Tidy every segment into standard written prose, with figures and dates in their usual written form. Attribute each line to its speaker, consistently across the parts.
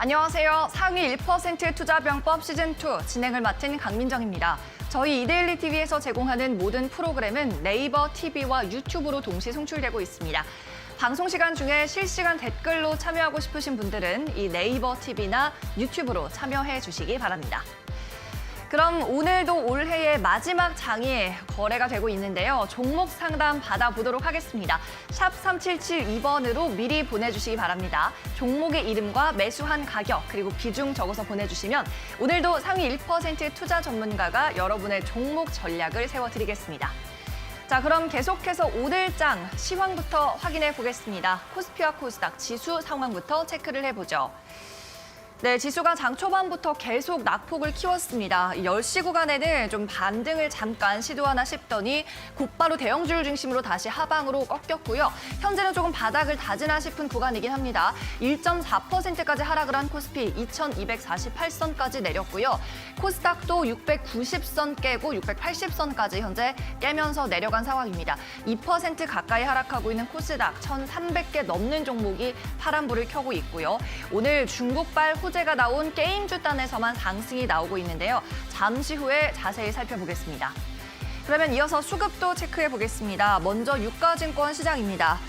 Speaker 1: 안녕하세요. 상위 1% 투자병법 시즌2 진행을 맡은 강민정입니다. 저희 이데일리 TV에서 제공하는 모든 프로그램은 네이버 TV와 유튜브로 동시 송출되고 있습니다. 방송 시간 중에 실시간 댓글로 참여하고 싶으신 분들은 이 네이버 TV나 유튜브로 참여해 주시기 바랍니다. 그럼 오늘도 올해의 마지막 장이 거래가 되고 있는데요. 종목 상담 받아보도록 하겠습니다. 샵 3772번으로 미리 보내주시기 바랍니다. 종목의 이름과 매수한 가격 그리고 비중 적어서 보내주시면 오늘도 상위 1% 투자 전문가가 여러분의 종목 전략을 세워드리겠습니다. 자, 그럼 계속해서 오늘 장 시황부터 확인해 보겠습니다. 코스피와 코스닥 지수 상황부터 체크를 해보죠. 네, 지수가 장 초반부터 계속 낙폭을 키웠습니다. 10시 구간에는 좀 반등을 잠깐 시도하나 싶더니 곧바로 대형주를 중심으로 다시 하방으로 꺾였고요. 현재는 조금 바닥을 다지나 싶은 구간이긴 합니다. 1.4%까지 하락을 한 코스피 2248선까지 내렸고요. 코스닥도 690선 깨고 680선까지 현재 깨면서 내려간 상황입니다. 2% 가까이 하락하고 있는 코스닥 1,300개 넘는 종목이 파란불을 켜고 있고요. 오늘 중국발 호재가 나온 게임주 단에서만 상승이 나오고 있는데요. 잠시 후에 자세히 살펴보겠습니다. 그러면 이어서 수급도 체크해 보겠습니다. 먼저 유가증권 시장입니다.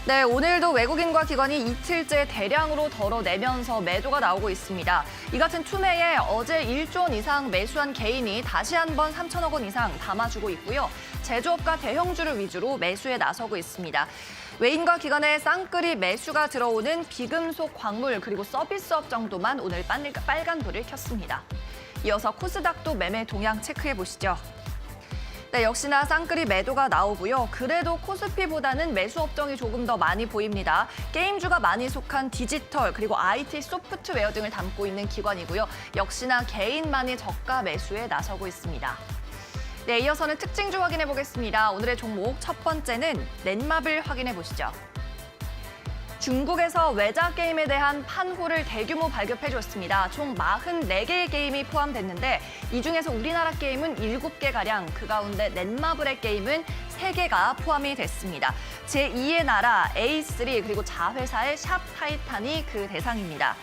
Speaker 1: 네, 오늘도 외국인과 기관이 이틀째 대량으로 덜어내면서 매도가 나오고 있습니다. 이 같은 투매에 어제 1조 원 이상 매수한 개인이 다시 한번 3천억 원 이상 담아주고 있고요. 제조업과 대형주를 위주로 매수에 나서고 있습니다. 외인과 기관의 쌍끌이 매수가 들어오는 비금속 광물 그리고 서비스업 정도만 오늘 빨간불을 켰습니다. 이어서 코스닥도 매매 동향 체크해 보시죠. 네, 역시나 쌍끌이 매도가 나오고요. 그래도 코스피보다는 매수 업종이 조금 더 많이 보입니다. 게임주가 많이 속한 디지털 그리고 IT 소프트웨어 등을 담고 있는 기관이고요. 역시나 개인만이 저가 매수에 나서고 있습니다. 네, 이어서는 특징주 확인해 보겠습니다. 오늘의 종목 첫 번째는 넷마블 확인해 보시죠. 중국에서 외자 게임에 대한 판호를 대규모 발급해줬습니다. 총 44개의 게임이 포함됐는데 이 중에서 우리나라 게임은 7개가량, 그 가운데 넷마블의 게임은 3개가 포함이 됐습니다. 제2의 나라, A3 그리고 자회사의 샵 타이탄이 그 대상입니다.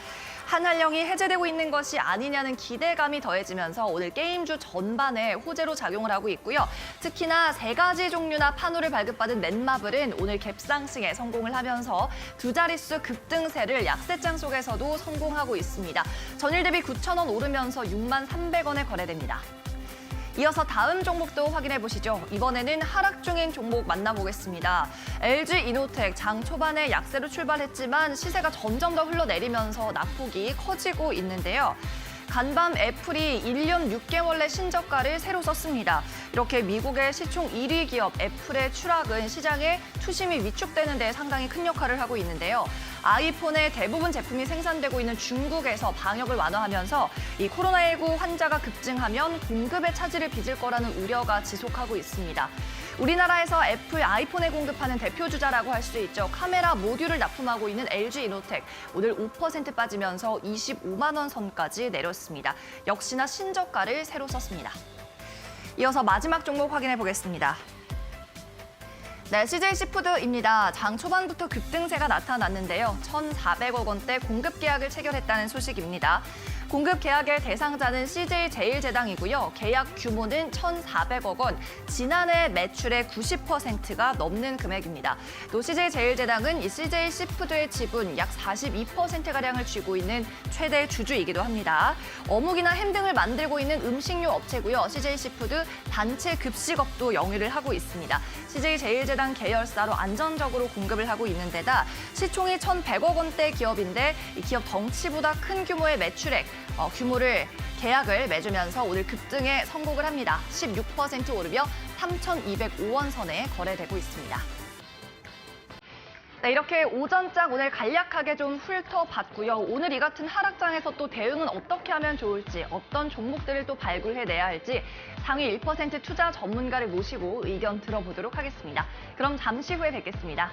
Speaker 1: 한한령이 해제되고 있는 것이 아니냐는 기대감이 더해지면서 오늘 게임주 전반에 호재로 작용을 하고 있고요. 특히나 3가지 종류나 판호를 발급받은 넷마블은 오늘 갭상승에 성공을 하면서 두 자릿수 급등세를 약세장 속에서도 성공하고 있습니다. 전일 대비 9,000원 오르면서 63,300원에 거래됩니다. 이어서 다음 종목도 확인해 보시죠. 이번에는 하락 중인 종목 만나보겠습니다. LG이노텍 장 초반에 약세로 출발했지만 시세가 점점 더 흘러내리면서 낙폭이 커지고 있는데요. 간밤 애플이 1년 6개월 내 신저가를 새로 썼습니다. 이렇게 미국의 시총 1위 기업 애플의 추락은 시장에 투심이 위축되는 데 상당히 큰 역할을 하고 있는데요. 아이폰의 대부분 제품이 생산되고 있는 중국에서 방역을 완화하면서 이 코로나19 환자가 급증하면 공급에 차질을 빚을 거라는 우려가 지속하고 있습니다. 우리나라에서 애플 아이폰에 공급하는 대표 주자라고 할 수 있죠. 카메라 모듈을 납품하고 있는 LG이노텍 오늘 5% 빠지면서 25만 원 선까지 내렸습니다. 역시나 신저가를 새로 썼습니다. 이어서 마지막 종목 확인해 보겠습니다. 네, CJ시푸드입니다. 장 초반부터 급등세가 나타났는데요. 1,400억 원대 공급 계약을 체결했다는 소식입니다. 공급 계약의 대상자는 CJ제일제당이고요. 계약 규모는 1,400억 원, 지난해 매출의 90%가 넘는 금액입니다. 또 CJ제일제당은 이 CJ시푸드의 지분 약 42%가량을 쥐고 있는 최대 주주이기도 합니다. 어묵이나 햄 등을 만들고 있는 음식료 업체고요. CJ시푸드 단체 급식업도 영위를 하고 있습니다. CJ제일제당 계열사로 안정적으로 공급을 하고 있는 데다 시총이 1,100억 원대 기업인데 이 기업 덩치보다 큰 규모의 매출액, 규모를 계약을 맺으면서 오늘 급등에 성공을 합니다. 16% 오르며 3,205원 선에 거래되고 있습니다. 네, 이렇게 오전장 오늘 간략하게 좀 훑어봤고요. 오늘 이 같은 하락장에서 또 대응은 어떻게 하면 좋을지, 어떤 종목들을 또 발굴해내야 할지 상위 1% 투자 전문가를 모시고 의견 들어보도록 하겠습니다. 그럼 잠시 후에 뵙겠습니다.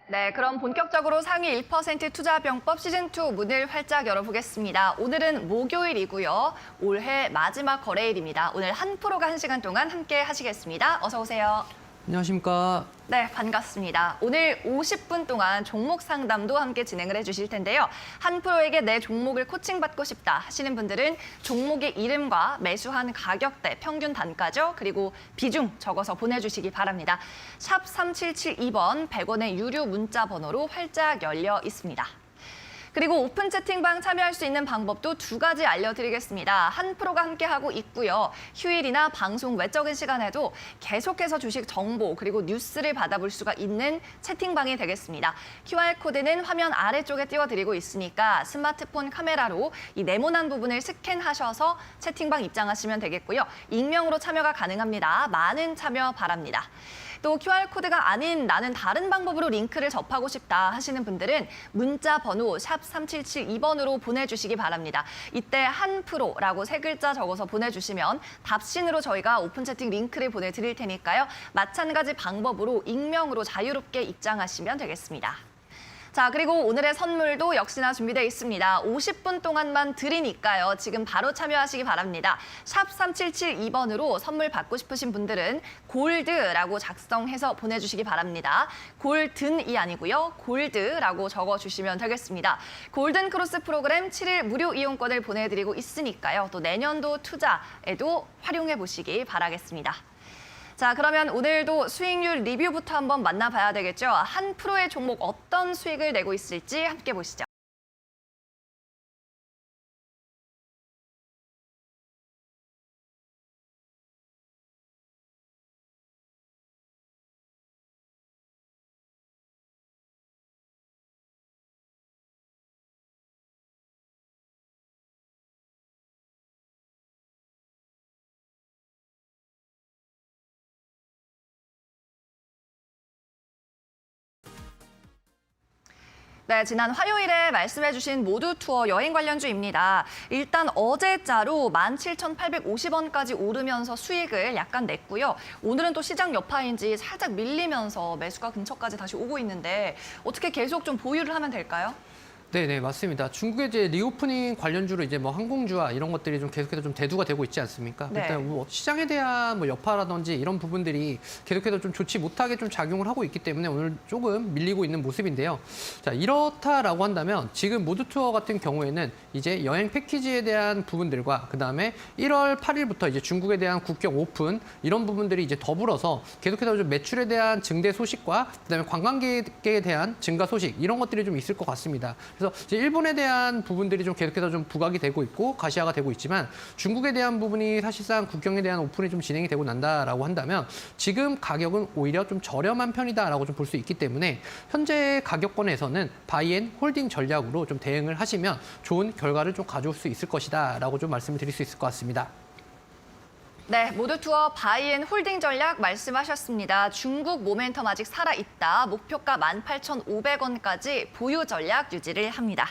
Speaker 1: 네, 그럼 본격적으로 상위 1% 투자병법 시즌2 문을 활짝 열어보겠습니다. 오늘은 목요일이고요. 올해 마지막 거래일입니다. 오늘 한 프로가 1시간 동안 함께 하시겠습니다. 어서 오세요.
Speaker 2: 안녕하십니까.
Speaker 1: 네, 반갑습니다. 오늘 50분 동안 종목 상담도 함께 진행을 해주실 텐데요. 한 프로에게 내 종목을 코칭받고 싶다 하시는 분들은 종목의 이름과 매수한 가격대, 평균 단가죠. 그리고 비중 적어서 보내주시기 바랍니다. 샵 3772번 100원의 유료 문자 번호로 활짝 열려 있습니다. 그리고 오픈 채팅방 참여할 수 있는 방법도 2가지 알려드리겠습니다. 한 프로가 함께하고 있고요. 휴일이나 방송 외적인 시간에도 계속해서 주식 정보 그리고 뉴스를 받아볼 수가 있는 채팅방이 되겠습니다. QR코드는 화면 아래쪽에 띄워드리고 있으니까 스마트폰 카메라로 이 네모난 부분을 스캔하셔서 채팅방 입장하시면 되겠고요. 익명으로 참여가 가능합니다. 많은 참여 바랍니다. 또 QR코드가 아닌 나는 다른 방법으로 링크를 접하고 싶다 하시는 분들은 문자 번호 샵 3772번으로 보내주시기 바랍니다. 이때 한 프로라고 3글자 적어서 보내주시면 답신으로 저희가 오픈 채팅 링크를 보내드릴 테니까요. 마찬가지 방법으로 익명으로 자유롭게 입장하시면 되겠습니다. 자, 그리고 오늘의 선물도 역시나 준비되어 있습니다. 50분 동안만 드리니까요. 지금 바로 참여하시기 바랍니다. 샵 3772번으로 선물 받고 싶으신 분들은 골드라고 작성해서 보내주시기 바랍니다. 골든이 아니고요. 골드라고 적어주시면 되겠습니다. 골든 크로스 프로그램 7일 무료 이용권을 보내드리고 있으니까요. 또 내년도 투자에도 활용해 보시기 바라겠습니다. 자, 그러면 오늘도 수익률 리뷰부터 한번 만나봐야 되겠죠. 한 프로의 종목 어떤 수익을 내고 있을지 함께 보시죠. 네, 지난 화요일에 말씀해주신 모두투어 여행 관련주입니다. 일단 어제자로 17,850원까지 오르면서 수익을 약간 냈고요. 오늘은 또 시장 여파인지 살짝 밀리면서 매수가 근처까지 다시 오고 있는데 어떻게 계속 좀 보유를 하면 될까요?
Speaker 2: 네, 맞습니다. 중국의 이제 리오프닝 관련주로 이제 뭐 항공주와 이런 것들이 좀 계속해서 좀 대두가 되고 있지 않습니까?
Speaker 1: 네.
Speaker 2: 일단 뭐 시장에 대한 뭐 여파라든지 이런 부분들이 계속해서 좀 좋지 못하게 좀 작용을 하고 있기 때문에 오늘 조금 밀리고 있는 모습인데요. 자, 이렇다라고 한다면 지금 모두투어 같은 경우에는 이제 여행 패키지에 대한 부분들과 그다음에 1월 8일부터 이제 중국에 대한 국경 오픈 이런 부분들이 이제 더불어서 계속해서 좀 매출에 대한 증대 소식과 그다음에 관광객에 대한 증가 소식 이런 것들이 좀 있을 것 같습니다. 그래서 이제 일본에 대한 부분들이 좀 계속해서 좀 부각이 되고 있고 가시화가 되고 있지만 중국에 대한 부분이 사실상 국경에 대한 오픈이 좀 진행이 되고 난다라고 한다면 지금 가격은 오히려 좀 저렴한 편이다라고 좀 볼 수 있기 때문에 현재 가격권에서는 바이앤 홀딩 전략으로 좀 대응을 하시면 좋은 결과를 좀 가져올 수 있을 것이다라고 좀 말씀을 드릴 수 있을 것 같습니다.
Speaker 1: 네, 모두투어 바이앤 홀딩 전략 말씀하셨습니다. 중국 모멘텀 아직 살아있다. 목표가 18,500원까지 보유 전략 유지를 합니다.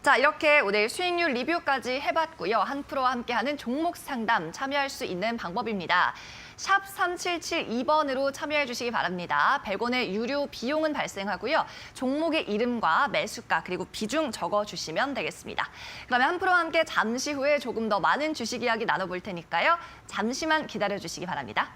Speaker 1: 자, 이렇게 오늘 수익률 리뷰까지 해봤고요. 한 프로와 함께하는 종목 상담 참여할 수 있는 방법입니다. 샵 3772번으로 참여해 주시기 바랍니다. 100원의 유료 비용은 발생하고요. 종목의 이름과 매수가 그리고 비중 적어주시면 되겠습니다. 그러면 한 프로와 함께 잠시 후에 조금 더 많은 주식 이야기 나눠볼 테니까요. 잠시만 기다려주시기 바랍니다.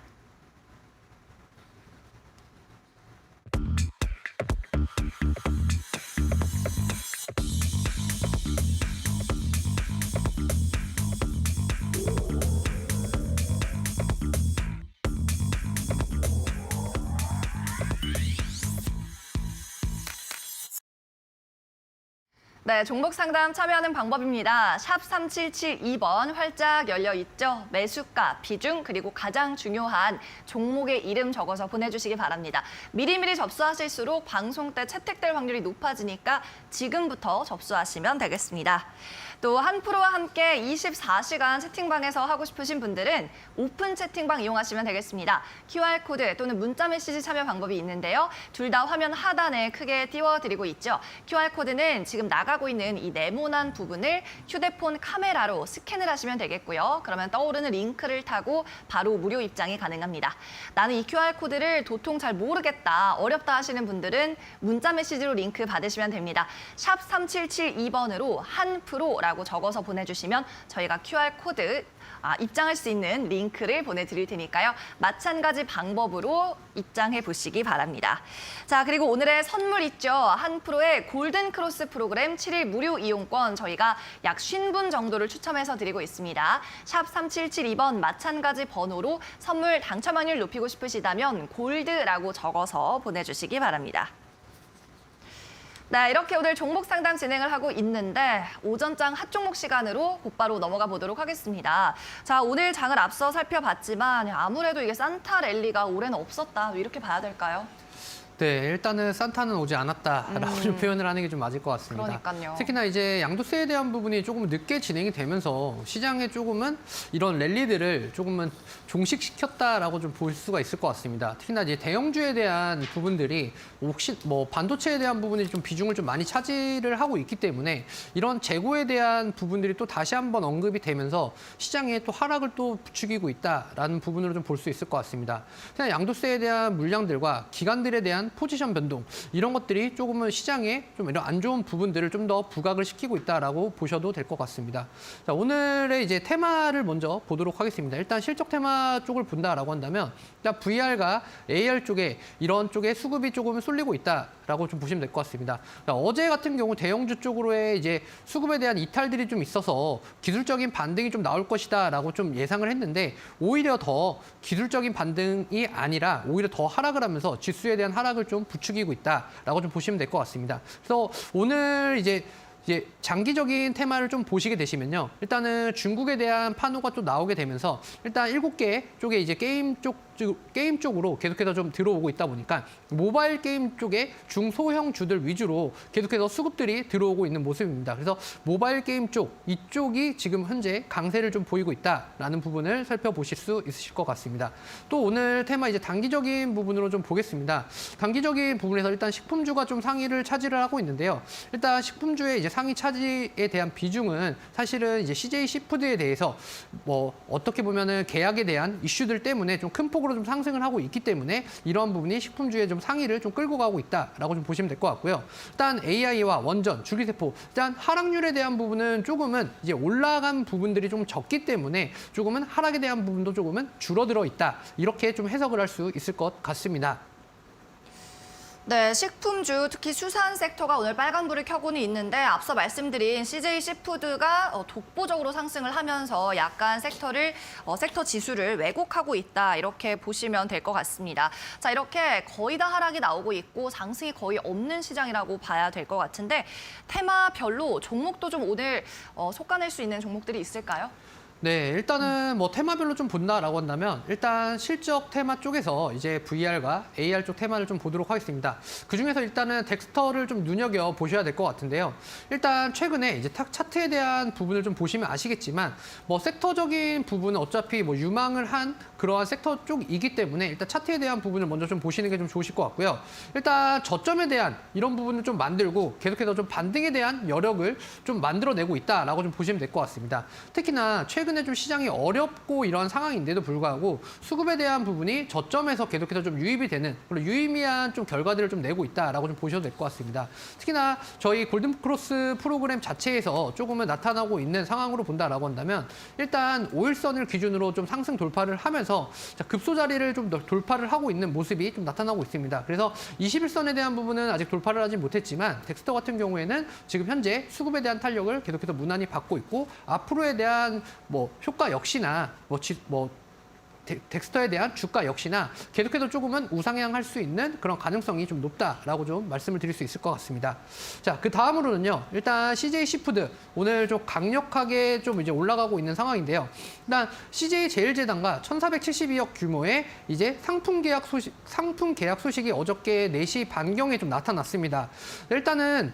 Speaker 1: 네, 종목 상담 참여하는 방법입니다. 샵 3772번 활짝 열려 있죠. 매수가, 비중, 그리고 가장 중요한 종목의 이름 적어서 보내주시기 바랍니다. 미리미리 접수하실수록 방송 때 채택될 확률이 높아지니까 지금부터 접수하시면 되겠습니다. 또 한프로와 함께 24시간 채팅방에서 하고 싶으신 분들은 오픈 채팅방 이용하시면 되겠습니다. QR코드 또는 문자 메시지 참여 방법이 있는데요. 둘 다 화면 하단에 크게 띄워드리고 있죠. QR코드는 지금 나가고 있는 이 네모난 부분을 휴대폰 카메라로 스캔을 하시면 되겠고요. 그러면 떠오르는 링크를 타고 바로 무료 입장이 가능합니다. 나는 이 QR코드를 도통 잘 모르겠다, 어렵다 하시는 분들은 문자 메시지로 링크 받으시면 됩니다. 샵 3772번으로 한프로라고 적어서 보내주시면 저희가 QR코드 입장할 수 있는 링크를 보내드릴 테니까요. 마찬가지 방법으로 입장해 보시기 바랍니다. 자, 그리고 오늘의 선물 있죠. 한프로의 골든 크로스 프로그램 7일 무료 이용권 저희가 약 50분 정도를 추첨해서 드리고 있습니다. 샵 3772번 마찬가지 번호로 선물 당첨 확률 높이고 싶으시다면 골드라고 적어서 보내주시기 바랍니다. 네, 이렇게 오늘 종목 상담 진행을 하고 있는데 오전장 핫종목 시간으로 곧바로 넘어가 보도록 하겠습니다. 자, 오늘 장을 앞서 살펴봤지만 아무래도 이게 산타 랠리가 올해는 없었다, 이렇게 봐야 될까요?
Speaker 2: 네, 일단은 산타는 오지 않았다라고 좀 표현을 하는 게 좀 맞을 것 같습니다.
Speaker 1: 그러니까요.
Speaker 2: 특히나 이제 양도세에 대한 부분이 조금 늦게 진행이 되면서 시장에 조금은 이런 랠리들을 조금은 종식시켰다라고 좀 볼 수가 있을 것 같습니다. 특히나 이제 대형주에 대한 부분들이 혹시 뭐 반도체에 대한 부분이 좀 비중을 좀 많이 차지를 하고 있기 때문에 이런 재고에 대한 부분들이 또 다시 한번 언급이 되면서 시장에 또 하락을 또 부추기고 있다라는 부분으로 좀 볼 수 있을 것 같습니다. 그냥 양도세에 대한 물량들과 기관들에 대한 포지션 변동 이런 것들이 조금은 시장에 좀 이런 안 좋은 부분들을 좀 더 부각을 시키고 있다라고 보셔도 될 것 같습니다. 자, 오늘의 이제 테마를 먼저 보도록 하겠습니다. 일단 실적 테마 쪽을 본다라고 한다면 일단 VR과 AR 쪽에 이런 쪽에 수급이 조금 쏠리고 있다라고 좀 보시면 될 것 같습니다. 자, 어제 같은 경우 대형주 쪽으로의 이제 수급에 대한 이탈들이 좀 있어서 기술적인 반등이 좀 나올 것이다라고 좀 예상을 했는데 오히려 더 기술적인 반등이 아니라 오히려 더 하락을 하면서 지수에 대한 하락을 좀 부추기고 있다라고 좀 보시면 될 것 같습니다. 그래서 오늘 이제 장기적인 테마를 좀 보시게 되시면요. 일단은 중국에 대한 판호가 또 나오게 되면서 일단 7개 쪽에 이제 게임 쪽으로 계속해서 좀 들어오고 있다 보니까 모바일 게임 쪽에 중소형 주들 위주로 계속해서 수급들이 들어오고 있는 모습입니다. 그래서 모바일 게임 쪽, 이쪽이 지금 현재 강세를 좀 보이고 있다라는 부분을 살펴보실 수 있으실 것 같습니다. 또 오늘 테마 이제 단기적인 부분으로 좀 보겠습니다. 단기적인 부분에서 일단 식품주가 좀 상위를 차지를 하고 있는데요. 일단 식품주의 이제 상위 차지에 대한 비중은 사실은 이제 CJ 시푸드에 대해서 뭐 어떻게 보면은 계약에 대한 이슈들 때문에 좀 큰 폭으로 좀 상승을 하고 있기 때문에 이러한 부분이 식품주의 좀 상위를 좀 끌고 가고 있다라고 좀 보시면 될 것 같고요. 일단 AI와 원전, 줄기세포, 일단 하락률에 대한 부분은 조금은 이제 올라간 부분들이 좀 적기 때문에 조금은 하락에 대한 부분도 조금은 줄어들어 있다. 이렇게 좀 해석을 할 수 있을 것 같습니다.
Speaker 1: 네, 식품주, 특히 수산 섹터가 오늘 빨간불을 켜고는 있는데 앞서 말씀드린 CJ 시푸드가 독보적으로 상승을 하면서 약간 섹터 지수를 왜곡하고 있다, 이렇게 보시면 될 것 같습니다. 자, 이렇게 거의 다 하락이 나오고 있고 상승이 거의 없는 시장이라고 봐야 될 것 같은데 테마별로 종목도 좀 오늘 솎아낼 수 있는 종목들이 있을까요?
Speaker 2: 네, 일단은 뭐 테마별로 좀 본다라고 한다면 일단 실적 테마 쪽에서 이제 VR과 AR 쪽 테마를 좀 보도록 하겠습니다. 그중에서 일단은 덱스터를 좀 눈여겨 보셔야 될 것 같은데요. 일단 최근에 이제 차트에 대한 부분을 좀 보시면 아시겠지만 뭐 섹터적인 부분은 어차피 뭐 유망을 한 그러한 섹터 쪽이기 때문에 일단 차트에 대한 부분을 먼저 좀 보시는 게 좀 좋으실 것 같고요. 일단 저점에 대한 이런 부분을 좀 만들고 계속해서 좀 반등에 대한 여력을 좀 만들어내고 있다라고 좀 보시면 될 것 같습니다. 특히나 최근에 좀 시장이 어렵고 이런 상황인데도 불구하고 수급에 대한 부분이 저점에서 계속해서 좀 유입이 되는 그리고 유의미한 좀 결과들을 좀 내고 있다라고 좀 보셔도 될 것 같습니다. 특히나 저희 골든크로스 프로그램 자체에서 조금은 나타나고 있는 상황으로 본다라고 한다면 일단 5일선을 기준으로 좀 상승 돌파를 하면서 급소 자리를 좀 돌파를 하고 있는 모습이 좀 나타나고 있습니다. 그래서 21선에 대한 부분은 아직 돌파를 하지 못했지만 덱스터 같은 경우에는 지금 현재 수급에 대한 탄력을 계속해서 무난히 받고 있고 앞으로에 대한 뭐 효과 역시나 덱스터에 대한 주가 역시나 계속해서 조금은 우상향할 수 있는 그런 가능성이 좀 높다라고 좀 말씀을 드릴 수 있을 것 같습니다. 자, 그 다음으로는요. 일단 CJ 시푸드 오늘 좀 강력하게 좀 이제 올라가고 있는 상황인데요. 일단 CJ 제일제당과 1,472억 규모의 이제 상품 계약 소식이 어저께 4시 반경에 좀 나타났습니다. 일단은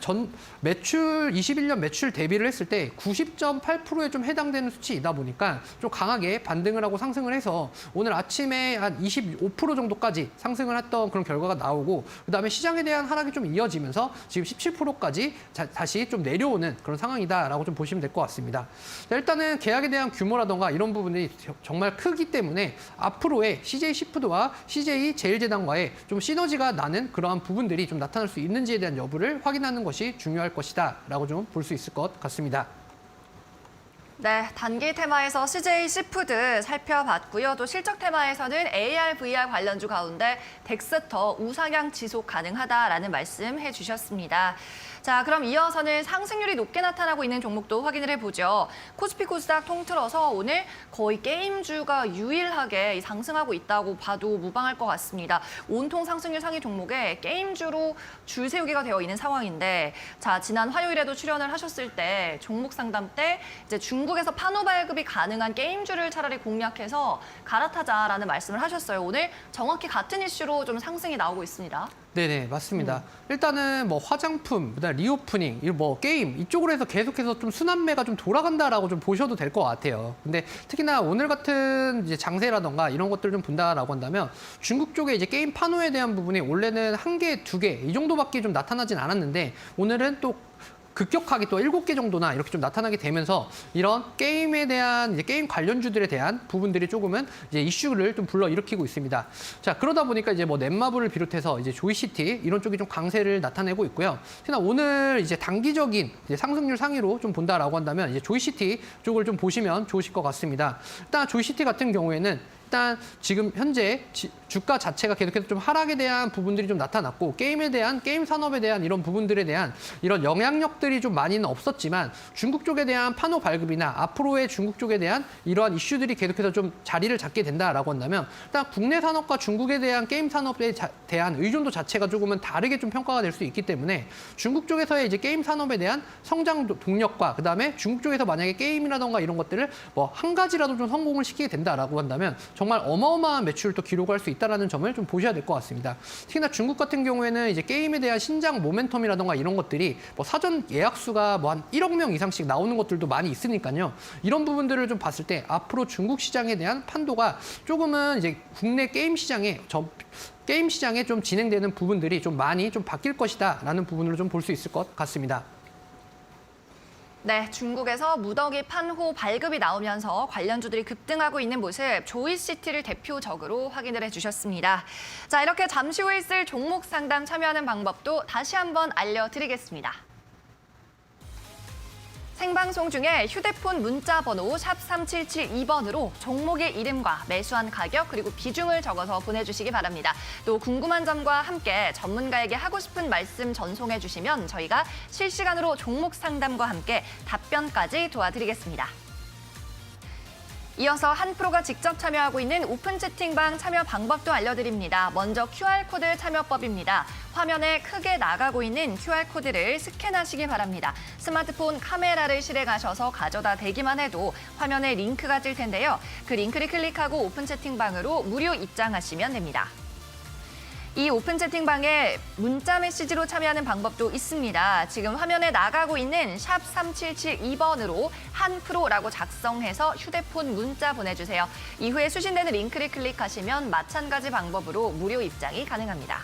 Speaker 2: 매출 21년 매출 대비를 했을 때 90.8%에 좀 해당되는 수치이다 보니까 좀 강하게 반등을 하고 상승을 해서 오늘 아침에 한 25% 정도까지 상승을 했던 그런 결과가 나오고 그다음에 시장에 대한 하락이 좀 이어지면서 지금 17%까지 다시 좀 내려오는 그런 상황이다라고 좀 보시면 될 것 같습니다. 자, 일단은 계약에 대한 규모라던가 이런 부분이 정말 크기 때문에 앞으로의 CJ 시푸드와 CJ 제일제당과의 좀 시너지가 나는 그러한 부분들이 좀 나타날 수 있는지에 대한 여부를 확인하는 것이 중요할 것이다라고 좀 볼 수 있을 것 같습니다.
Speaker 1: 네, 단기 테마에서 CJ 시푸드 살펴봤고요. 또 실적 테마에서는 AR, VR 관련주 가운데 덱스터 우상향 지속 가능하다라는 말씀 해주셨습니다. 자, 그럼 이어서는 상승률이 높게 나타나고 있는 종목도 확인을 해보죠. 코스피 코스닥 통틀어서 오늘 거의 게임주가 유일하게 상승하고 있다고 봐도 무방할 것 같습니다. 온통 상승률 상위 종목에 게임주로 줄 세우기가 되어 있는 상황인데, 자, 지난 화요일에도 출연을 하셨을 때 종목 상담 때 이제 중국에서 판호 발급이 가능한 게임주를 차라리 공략해서 갈아타자라는 말씀을 하셨어요. 오늘 정확히 같은 이슈로 좀 상승이 나오고 있습니다.
Speaker 2: 네네, 맞습니다. 일단은 뭐 화장품, 그다음 리오프닝, 뭐 게임 이쪽으로 해서 계속해서 좀 순환매가 좀 돌아간다라고 좀 보셔도 될 것 같아요. 근데 특히나 오늘 같은 이제 장세라던가 이런 것들을 좀 본다라고 한다면 중국 쪽에 이제 게임 판호에 대한 부분이 원래는 1개, 2개 이 정도밖에 좀 나타나진 않았는데 오늘은 또 급격하게 또 7개 정도나 이렇게 좀 나타나게 되면서 이런 게임에 대한 이제 게임 관련주들에 대한 부분들이 조금은 이제 이슈를 좀 불러일으키고 있습니다. 자, 그러다 보니까 이제 뭐 넷마블을 비롯해서 이제 조이시티 이런 쪽이 좀 강세를 나타내고 있고요. 특히나 오늘 이제 단기적인 이제 상승률 상위로 좀 본다라고 한다면 이제 조이시티 쪽을 좀 보시면 좋으실 것 같습니다. 일단 조이시티 같은 경우에는 일단 지금 현재 주가 자체가 계속해서 좀 하락에 대한 부분들이 좀 나타났고 게임 산업에 대한 이런 부분들에 대한 이런 영향력들이 좀 많이는 없었지만 중국 쪽에 대한 판호 발급이나 앞으로의 중국 쪽에 대한 이러한 이슈들이 계속해서 좀 자리를 잡게 된다라고 한다면 일단 국내 산업과 중국에 대한 게임 산업에 대한 의존도 자체가 조금은 다르게 좀 평가가 될 수 있기 때문에 중국 쪽에서의 이제 게임 산업에 대한 성장 동력과 그다음에 중국 쪽에서 만약에 게임이라던가 이런 것들을 뭐 한 가지라도 좀 성공을 시키게 된다라고 한다면 정말 어마어마한 매출을 또 기록할 수 있다는 점을 좀 보셔야 될 것 같습니다. 특히나 중국 같은 경우에는 이제 게임에 대한 신작 모멘텀이라던가 이런 것들이 뭐 사전 예약 수가 뭐 한 1억 명 이상씩 나오는 것들도 많이 있으니까요. 이런 부분들을 좀 봤을 때 앞으로 중국 시장에 대한 판도가 조금은 이제 국내 게임 시장에 좀 진행되는 부분들이 좀 많이 좀 바뀔 것이다라는 부분으로 좀 볼 수 있을 것 같습니다.
Speaker 1: 네, 중국에서 무더기 판호 발급이 나오면서 관련주들이 급등하고 있는 모습 조이시티를 대표적으로 확인을 해주셨습니다. 자, 이렇게 잠시 후에 있을 종목 상담 참여하는 방법도 다시 한번 알려드리겠습니다. 생방송 중에 휴대폰 문자 번호 샵 3772번으로 종목의 이름과 매수한 가격 그리고 비중을 적어서 보내주시기 바랍니다. 또 궁금한 점과 함께 전문가에게 하고 싶은 말씀 전송해 주시면 저희가 실시간으로 종목 상담과 함께 답변까지 도와드리겠습니다. 이어서 한프로가 직접 참여하고 있는 오픈 채팅방 참여 방법도 알려드립니다. 먼저 QR코드 참여법입니다. 화면에 크게 나가고 있는 QR코드를 스캔하시기 바랍니다. 스마트폰 카메라를 실행하셔서 가져다 대기만 해도 화면에 링크가 뜰 텐데요. 그 링크를 클릭하고 오픈 채팅방으로 무료 입장하시면 됩니다. 이 오픈 채팅방에 문자 메시지로 참여하는 방법도 있습니다. 지금 화면에 나가고 있는 샵 3772번으로 한프로라고 작성해서 휴대폰 문자 보내주세요. 이후에 수신되는 링크를 클릭하시면 마찬가지 방법으로 무료 입장이 가능합니다.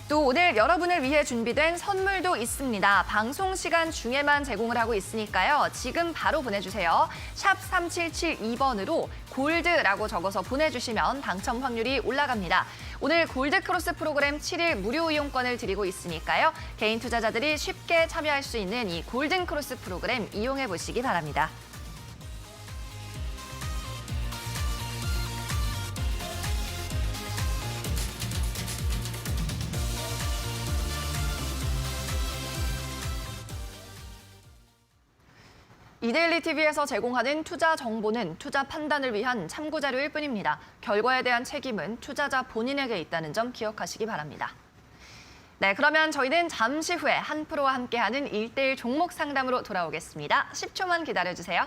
Speaker 1: 또 오늘 여러분을 위해 준비된 선물도 있습니다. 방송 시간 중에만 제공을 하고 있으니까요. 지금 바로 보내주세요. 샵 3772번으로 골드라고 적어서 보내주시면 당첨 확률이 올라갑니다. 오늘 골드 크로스 프로그램 7일 무료 이용권을 드리고 있으니까요. 개인 투자자들이 쉽게 참여할 수 있는 이 골든 크로스 프로그램 이용해 보시기 바랍니다. 이데일리 TV에서 제공하는 투자 정보는 투자 판단을 위한 참고 자료일 뿐입니다. 결과에 대한 책임은 투자자 본인에게 있다는 점 기억하시기 바랍니다. 네, 그러면 저희는 잠시 후에 한 프로와 함께하는 1대1 종목 상담으로 돌아오겠습니다. 10초만 기다려주세요.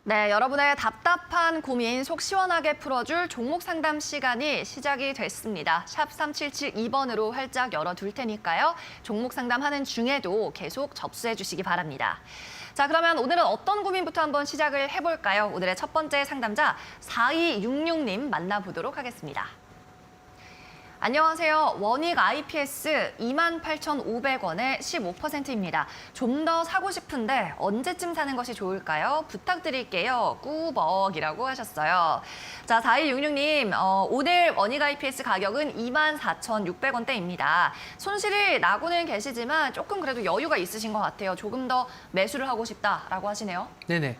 Speaker 1: 네, 여러분의 답답한 고민 속 시원하게 풀어줄 종목 상담 시간이 시작이 됐습니다. 샵 3772번으로 활짝 열어둘 테니까요. 종목 상담하는 중에도 계속 접수해 주시기 바랍니다. 자, 그러면 오늘은 어떤 고민부터 한번 시작을 해볼까요? 오늘의 첫 번째 상담자 4266님 만나보도록 하겠습니다. 안녕하세요. 원익 IPS 28,500원에 15%입니다. 좀 더 사고 싶은데 언제쯤 사는 것이 좋을까요? 부탁드릴게요. 꾸벅이라고 하셨어요. 자, 4266님, 오늘 원익 IPS 가격은 24,600원대입니다. 손실이 나고는 계시지만 조금 그래도 여유가 있으신 것 같아요. 조금 더 매수를 하고 싶다라고 하시네요.
Speaker 2: 네네.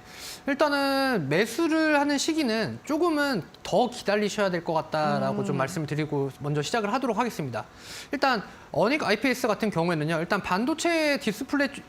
Speaker 2: 일단은 매수를 하는 시기는 조금은 더 기다리셔야 될 것 같다라고 좀 말씀을 드리고 먼저 시작을 하도록 하겠습니다. 일단 원익 IPS 같은 경우에는요. 일단 반도체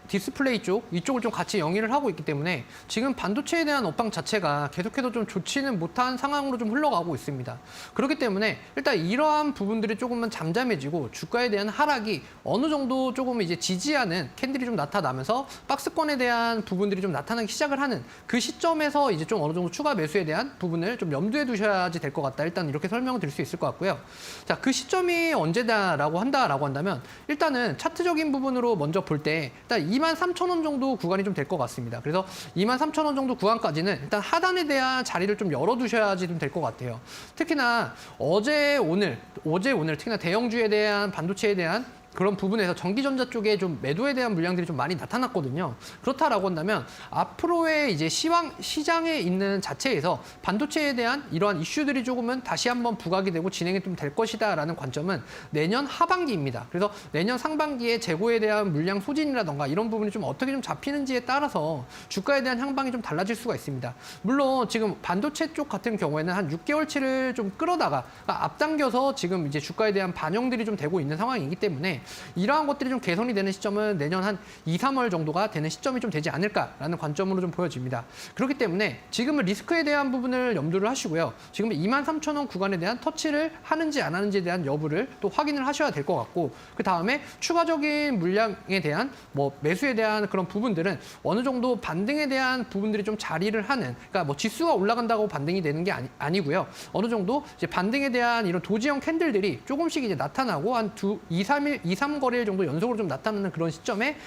Speaker 2: 디스플레이 쪽 이쪽을 좀 같이 영위를 하고 있기 때문에 지금 반도체에 대한 업황 자체가 계속해서 좀 좋지는 못한 상황으로 좀 흘러가고 있습니다. 그렇기 때문에 일단 이러한 부분들이 조금은 잠잠해지고 주가에 대한 하락이 어느 정도 조금 이제 지지하는 캔들이 좀 나타나면서 박스권에 대한 부분들이 좀 나타나기 시작을 하는 그 시점에서 이제 좀 어느 정도 추가 매수에 대한 부분을 좀 염두에 두셔야지 될 것 같다. 일단 이렇게 설명을 드릴 수 있을 것 같고요. 자, 그 시점이 언제다라고 한다면 일단은 차트적인 부분으로 먼저 볼 때 일단 23,000원 정도 구간이 좀 될 것 같습니다. 그래서 23,000원 정도 구간까지는 일단 하단에 대한 자리를 좀 열어두셔야지 좀 될 것 같아요. 특히나 어제 오늘 특히나 대형주에 대한 반도체에 대한 그런 부분에서 전기전자 쪽에 좀 매도에 대한 물량들이 좀 많이 나타났거든요. 그렇다라고 한다면 앞으로의 이제 시장에 있는 자체에서 반도체에 대한 이러한 이슈들이 조금은 다시 한번 부각이 되고 진행이 좀 될 것이다라는 관점은 내년 하반기입니다. 그래서 내년 상반기에 재고에 대한 물량 소진이라던가 이런 부분이 좀 어떻게 좀 잡히는지에 따라서 주가에 대한 향방이 좀 달라질 수가 있습니다. 물론 지금 반도체 쪽 같은 경우에는 한 6개월치를 좀 끌어다가 앞당겨서 지금 이제 주가에 대한 반영들이 좀 되고 있는 상황이기 때문에 이러한 것들이 좀 개선이 되는 시점은 내년 한 2, 3월 정도가 되는 시점이 좀 되지 않을까라는 관점으로 좀 보여집니다. 그렇기 때문에 지금은 리스크에 대한 부분을 염두를 하시고요. 지금은 23,000원 구간에 대한 터치를 하는지 안 하는지에 대한 여부를 또 확인을 하셔야 될 것 같고 그 다음에 추가적인 물량에 대한 뭐 매수에 대한 그런 부분들은 어느 정도 반등에 대한 부분들이 좀 자리를 하는 그러니까 뭐 지수가 올라간다고 반등이 되는 게 아니고요. 어느 정도 이제 반등에 대한 이런 도지형 캔들들이 조금씩 이제 나타나고 한 2, 3거래일 정도 연속으로 좀 나타나는 그런 시점에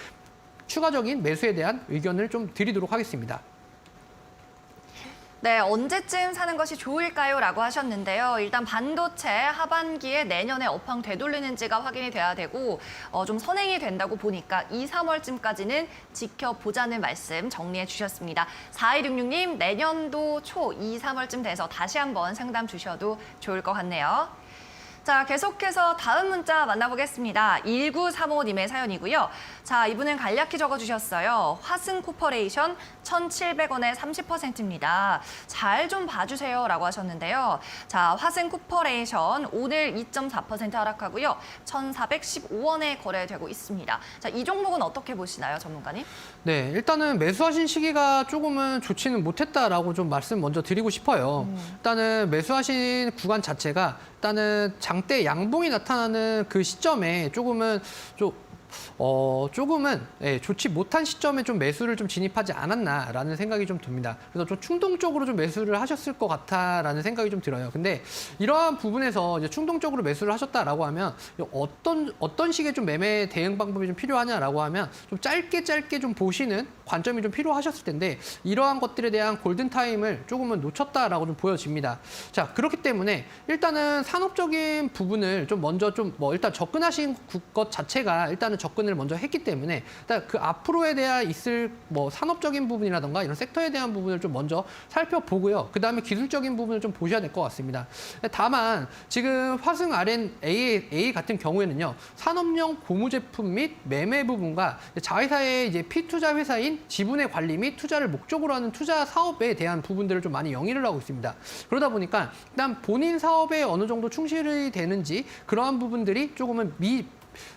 Speaker 2: 추가적인 매수에 대한 의견을 좀 드리도록 하겠습니다.
Speaker 1: 네, 언제쯤 사는 것이 좋을까요? 라고 하셨는데요. 일단 반도체 하반기에 내년에 업황 되돌리는지가 확인이 돼야 되고 좀 선행이 된다고 보니까 2, 3월쯤까지는 지켜보자는 말씀 정리해 주셨습니다. 4166님, 내년도 초 2, 3월쯤 돼서 다시 한번 상담 주셔도 좋을 것 같네요. 자, 계속해서 다음 문자 만나보겠습니다. 1935님의 사연이고요. 자, 이분은 간략히 적어주셨어요. 화승코퍼레이션 1,700원에 30%입니다. 잘 좀 봐주세요 라고 하셨는데요. 자, 화승코퍼레이션 오늘 2.4% 하락하고요. 1,415원에 거래되고 있습니다. 자, 이 종목은 어떻게 보시나요, 전문가님?
Speaker 2: 네, 일단은 매수하신 시기가 조금은 좋지는 못했다라고 좀 말씀 먼저 드리고 싶어요. 일단은 매수하신 구간 자체가 일단은 장대 양봉이 나타나는 그 시점에 조금은 좋지 못한 시점에 좀 매수를 좀 진입하지 않았나라는 생각이 좀 듭니다. 그래서 좀 충동적으로 좀 매수를 하셨을 것 같다라는 생각이 좀 들어요. 근데 이러한 부분에서 이제 충동적으로 매수를 하셨다라고 하면 어떤 식의 좀 매매 대응 방법이 좀 필요하냐라고 하면 좀 짧게 좀 보시는 관점이 좀 필요하셨을 텐데 이러한 것들에 대한 골든타임을 조금은 놓쳤다라고 좀 보여집니다. 자, 그렇기 때문에 일단은 산업적인 부분을 좀 먼저 좀 일단 접근하신 것 자체가 일단은 접근을 먼저 했기 때문에 일단 그 앞으로에 대한 있을 산업적인 부분이라던가 이런 섹터에 대한 부분을 좀 먼저 살펴보고요. 그다음에 기술적인 부분을 좀 보셔야 될 것 같습니다. 다만 지금 화승 RNA 같은 경우에는요. 산업용 고무 제품 및 매매 부분과 자회사의 이제 피투자 회사인 지분의 관리 및 투자를 목적으로 하는 투자 사업에 대한 부분들을 좀 많이 영위를 하고 있습니다. 그러다 보니까 일단 본인 사업에 어느 정도 충실이 되는지 그러한 부분들이 조금은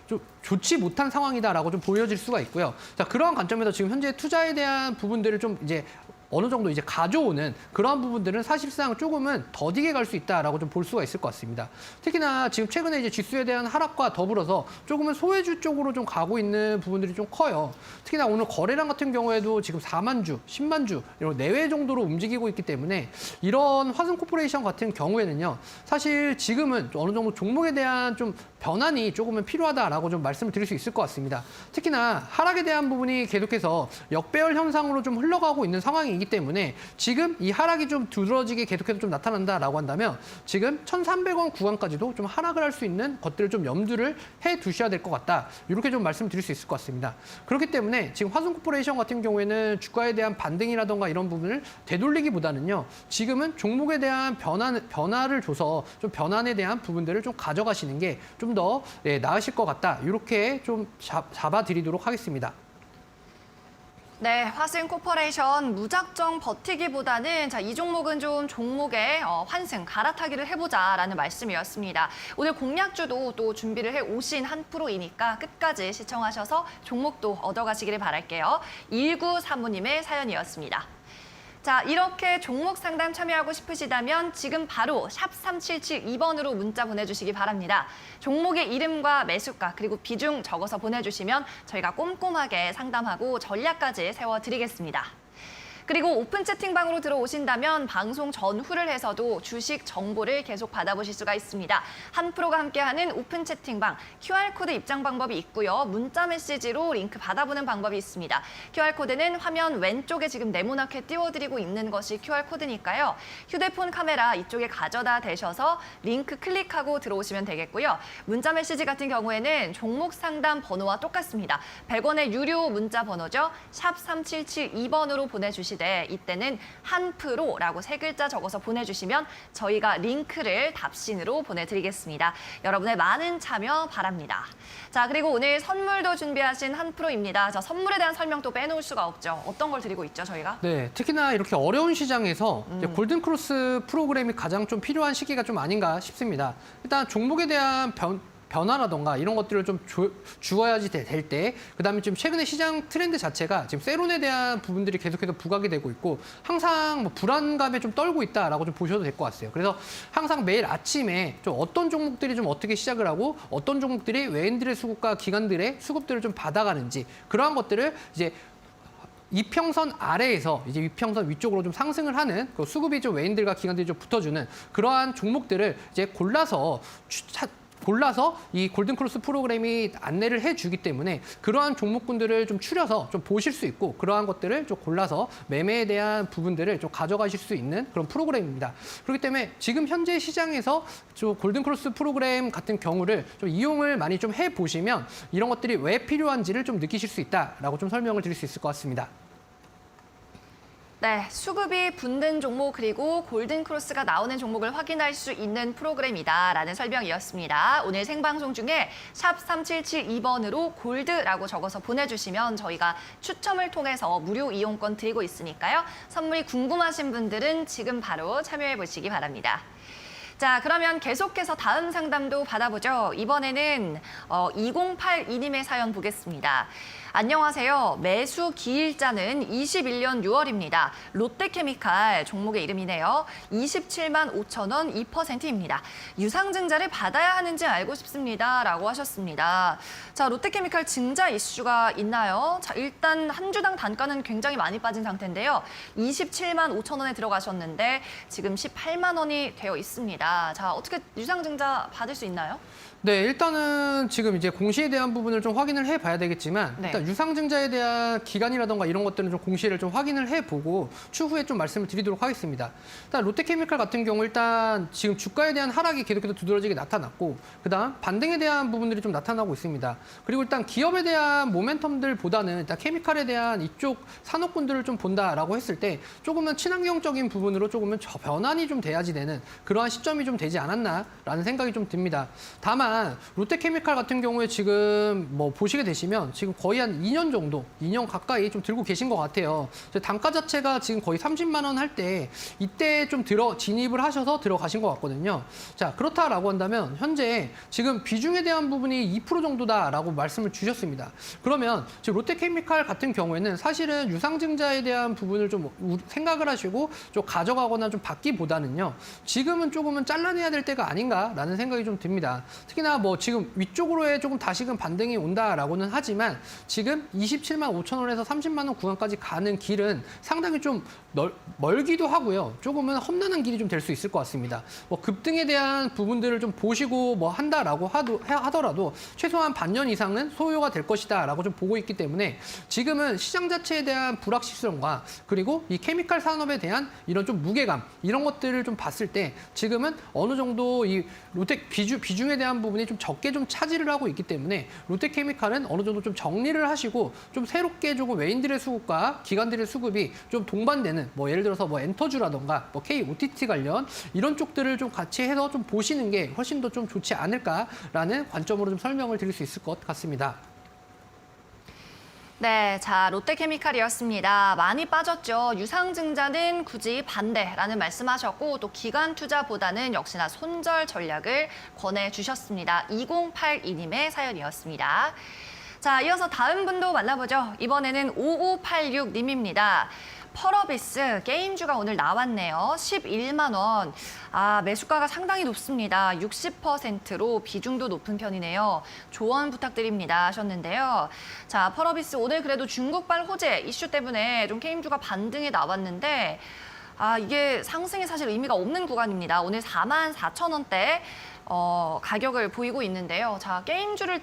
Speaker 2: 좀 좋지 못한 상황이다라고 좀 보여질 수가 있고요. 자, 그러한 관점에서 지금 현재 투자에 대한 부분들을 좀 이제 어느 정도 이제 가져오는 그러한 부분들은 사실상 조금은 더디게 갈 수 있다라고 좀 볼 수가 있을 것 같습니다. 특히나 지금 최근에 이제 지수에 대한 하락과 더불어서 조금은 소외주 쪽으로 좀 가고 있는 부분들이 좀 커요. 특히나 오늘 거래량 같은 경우에도 지금 4만 주, 10만 주 이런 내외 정도로 움직이고 있기 때문에 이런 화승코퍼레이션 같은 경우에는요. 사실 지금은 어느 정도 종목에 대한 좀 변환이 조금은 필요하다라고 좀 말씀을 드릴 수 있을 것 같습니다. 특히나 하락에 대한 부분이 계속해서 역배열 현상으로 좀 흘러가고 있는 상황이기 때문에 지금 이 하락이 좀 두드러지게 계속해서 좀 나타난다라고 한다면 지금 1,300원 구간까지도 좀 하락을 할 수 있는 것들을 좀 염두를 해 두셔야 될 것 같다. 이렇게 좀 말씀을 드릴 수 있을 것 같습니다. 그렇기 때문에 지금 화승코퍼레이션 같은 경우에는 주가에 대한 반등이라던가 이런 부분을 되돌리기보다는요. 지금은 종목에 대한 변화를 줘서 좀 변환에 대한 부분들을 좀 가져가시는 게 좀 더 나으실 것 같다. 이렇게 좀 잡아드리도록 하겠습니다.
Speaker 1: 네, 화승코퍼레이션 무작정 버티기보다는 이 종목은 좀 종목에 환승, 갈아타기를 해보자라는 말씀이었습니다. 오늘 공략주도 또 준비를 해 오신 한프로이니까 끝까지 시청하셔서 종목도 얻어가시기를 바랄게요. 1935님의 사연이었습니다. 자, 이렇게 종목 상담 참여하고 싶으시다면 지금 바로 샵 3772번으로 문자 보내주시기 바랍니다. 종목의 이름과 매수가 그리고 비중 적어서 보내주시면 저희가 꼼꼼하게 상담하고 전략까지 세워드리겠습니다. 그리고 오픈 채팅방으로 들어오신다면 방송 전후를 해서도 주식 정보를 계속 받아보실 수가 있습니다. 한프로가 함께하는 오픈 채팅방, QR코드 입장 방법이 있고요. 문자 메시지로 링크 받아보는 방법이 있습니다. QR코드는 화면 왼쪽에 지금 네모나게 띄워드리고 있는 것이 QR코드니까요. 휴대폰 카메라 이쪽에 가져다 대셔서 링크 클릭하고 들어오시면 되겠고요. 문자 메시지 같은 경우에는 종목 상담 번호와 똑같습니다. 100원의 유료 문자 번호죠. 샵 3772번으로 보내주시면 이때는 한프로라고 3글자 적어서 보내주시면 저희가 링크를 답신으로 보내드리겠습니다. 여러분의 많은 참여 바랍니다. 자, 그리고 오늘 선물도 준비하신 한프로입니다. 자, 선물에 대한 설명 또 빼놓을 수가 없죠. 어떤 걸 드리고 있죠, 저희가?
Speaker 2: 네, 특히나 이렇게 어려운 시장에서 이제 골든크로스 프로그램이 가장 좀 필요한 시기가 좀 아닌가 싶습니다. 일단 종목에 대한 변화라던가 이런 것들을 좀 주어야지 될 때, 그다음에 지금 최근에 시장 트렌드 자체가 지금 세론에 대한 부분들이 계속해서 부각이 되고 있고 항상 불안감에 좀 떨고 있다라고 좀 보셔도 될 것 같아요. 그래서 항상 매일 아침에 좀 어떤 종목들이 좀 어떻게 시작을 하고 어떤 종목들이 외인들의 수급과 기관들의 수급들을 좀 받아가는지 그러한 것들을 이제 이평선 아래에서 이제 이평선 위쪽으로 좀 상승을 하는 그 수급이 좀 외인들과 기관들이 좀 붙어주는 그러한 종목들을 이제 골라서 이 골든크로스 프로그램이 안내를 해주기 때문에 그러한 종목군들을 좀 추려서 좀 보실 수 있고 그러한 것들을 좀 골라서 매매에 대한 부분들을 좀 가져가실 수 있는 그런 프로그램입니다. 그렇기 때문에 지금 현재 시장에서 좀 골든크로스 프로그램 같은 경우를 좀 이용을 많이 좀 해보시면 이런 것들이 왜 필요한지를 좀 느끼실 수 있다라고 좀 설명을 드릴 수 있을 것 같습니다.
Speaker 1: 네, 수급이 붙는 종목 그리고 골든크로스가 나오는 종목을 확인할 수 있는 프로그램이다라는 설명이었습니다. 오늘 생방송 중에 샵 3772번으로 골드라고 적어서 보내주시면 저희가 추첨을 통해서 무료 이용권 드리고 있으니까요. 선물이 궁금하신 분들은 지금 바로 참여해 보시기 바랍니다. 자, 그러면 계속해서 다음 상담도 받아보죠. 이번에는 2082님의 사연 보겠습니다. 안녕하세요. 매수 기일자는 21년 6월입니다. 롯데케미칼 종목의 이름이네요. 27만 5천 원 2%입니다. 유상증자를 받아야 하는지 알고 싶습니다. 라고 하셨습니다. 자, 롯데케미칼 증자 이슈가 있나요? 자, 일단 한 주당 단가는 굉장히 많이 빠진 상태인데요. 27만 5천 원에 들어가셨는데 지금 18만 원이 되어 있습니다. 자, 어떻게 유상증자 받을 수 있나요?
Speaker 2: 네, 일단은 지금 이제 공시에 대한 부분을 좀 확인을 해봐야 되겠지만
Speaker 1: 네.
Speaker 2: 일단 일단 유상증자에 대한 기간이라던가 이런 것들은 좀 공시를 좀 확인을 해보고 추후에 좀 말씀을 드리도록 하겠습니다. 일단 롯데케미칼 같은 경우 일단 지금 주가에 대한 하락이 계속해서 두드러지게 나타났고 그다음 반등에 대한 부분들이 좀 나타나고 있습니다. 그리고 일단 기업에 대한 모멘텀들보다는 일단 케미칼에 대한 이쪽 산업군들을 좀 본다라고 했을 때 조금은 친환경적인 부분으로 조금은 변환이 좀 돼야지 되는 그러한 시점이 좀 되지 않았나라는 생각이 좀 듭니다. 다만 롯데케미칼 같은 경우에 지금 뭐 보시게 되시면 지금 거의 한 2년 정도, 2년 가까이 좀 들고 계신 것 같아요. 단가 자체가 지금 거의 30만 원 할 때 이때 좀 진입을 하셔서 들어가신 것 같거든요. 자, 그렇다라고 한다면 현재 지금 비중에 대한 부분이 2% 정도다라고 말씀을 주셨습니다. 그러면 지금 롯데케미칼 같은 경우에는 사실은 유상증자에 대한 부분을 좀 생각을 하시고 좀 가져가거나 좀 받기보다는요. 지금은 조금은 잘라내야 될 때가 아닌가라는 생각이 좀 듭니다. 특히나 뭐 지금 위쪽으로의 조금 다시금 반등이 온다라고는 하지만 지금 27만 5천 원에서 30만 원 구간까지 가는 길은 상당히 좀 멀기도 하고요. 조금은 험난한 길이 좀 될 수 있을 것 같습니다. 뭐 급등에 대한 부분들을 좀 보시고 뭐 한다라고 하더라도 최소한 반년 이상은 소요가 될 것이다라고 좀 보고 있기 때문에 지금은 시장 자체에 대한 불확실성과 그리고 이 케미칼 산업에 대한 이런 좀 무게감 이런 것들을 좀 봤을 때 지금은 어느 정도 이 롯데 비중에 대한 부분이 좀 적게 좀 차지를 하고 있기 때문에 롯데케미칼은 어느 정도 좀 정리를 하시고 좀 새롭게 조금 외인들의 수급과 기관들의 수급이 좀 동반되는 뭐 예를 들어서 뭐 엔터주라던가 뭐 KOTT 관련 이런 쪽들을 좀 같이 해서 좀 보시는 게 훨씬 더 좀 좋지 않을까라는 관점으로 좀 설명을 드릴 수 있을 것 같습니다.
Speaker 1: 네, 자, 롯데케미칼이었습니다. 많이 빠졌죠. 유상증자는 굳이 반대라는 말씀하셨고 또 기관 투자보다는 역시나 손절 전략을 권해주셨습니다. 2082님의 사연이었습니다. 자, 이어서 다음 분도 만나보죠. 이번에는 5586님입니다. 펄어비스 게임주가 오늘 나왔네요. 11만 원. 매수가가 상당히 높습니다. 60%로 비중도 높은 편이네요. 조언 부탁드립니다 하셨는데요. 자, 펄어비스 오늘 그래도 중국발 호재 이슈 때문에 좀 게임주가 반등에 나왔는데 이게 상승에 사실 의미가 없는 구간입니다. 오늘 4만 4천 원대 가격을 보이고 있는데요. 자, 게임주를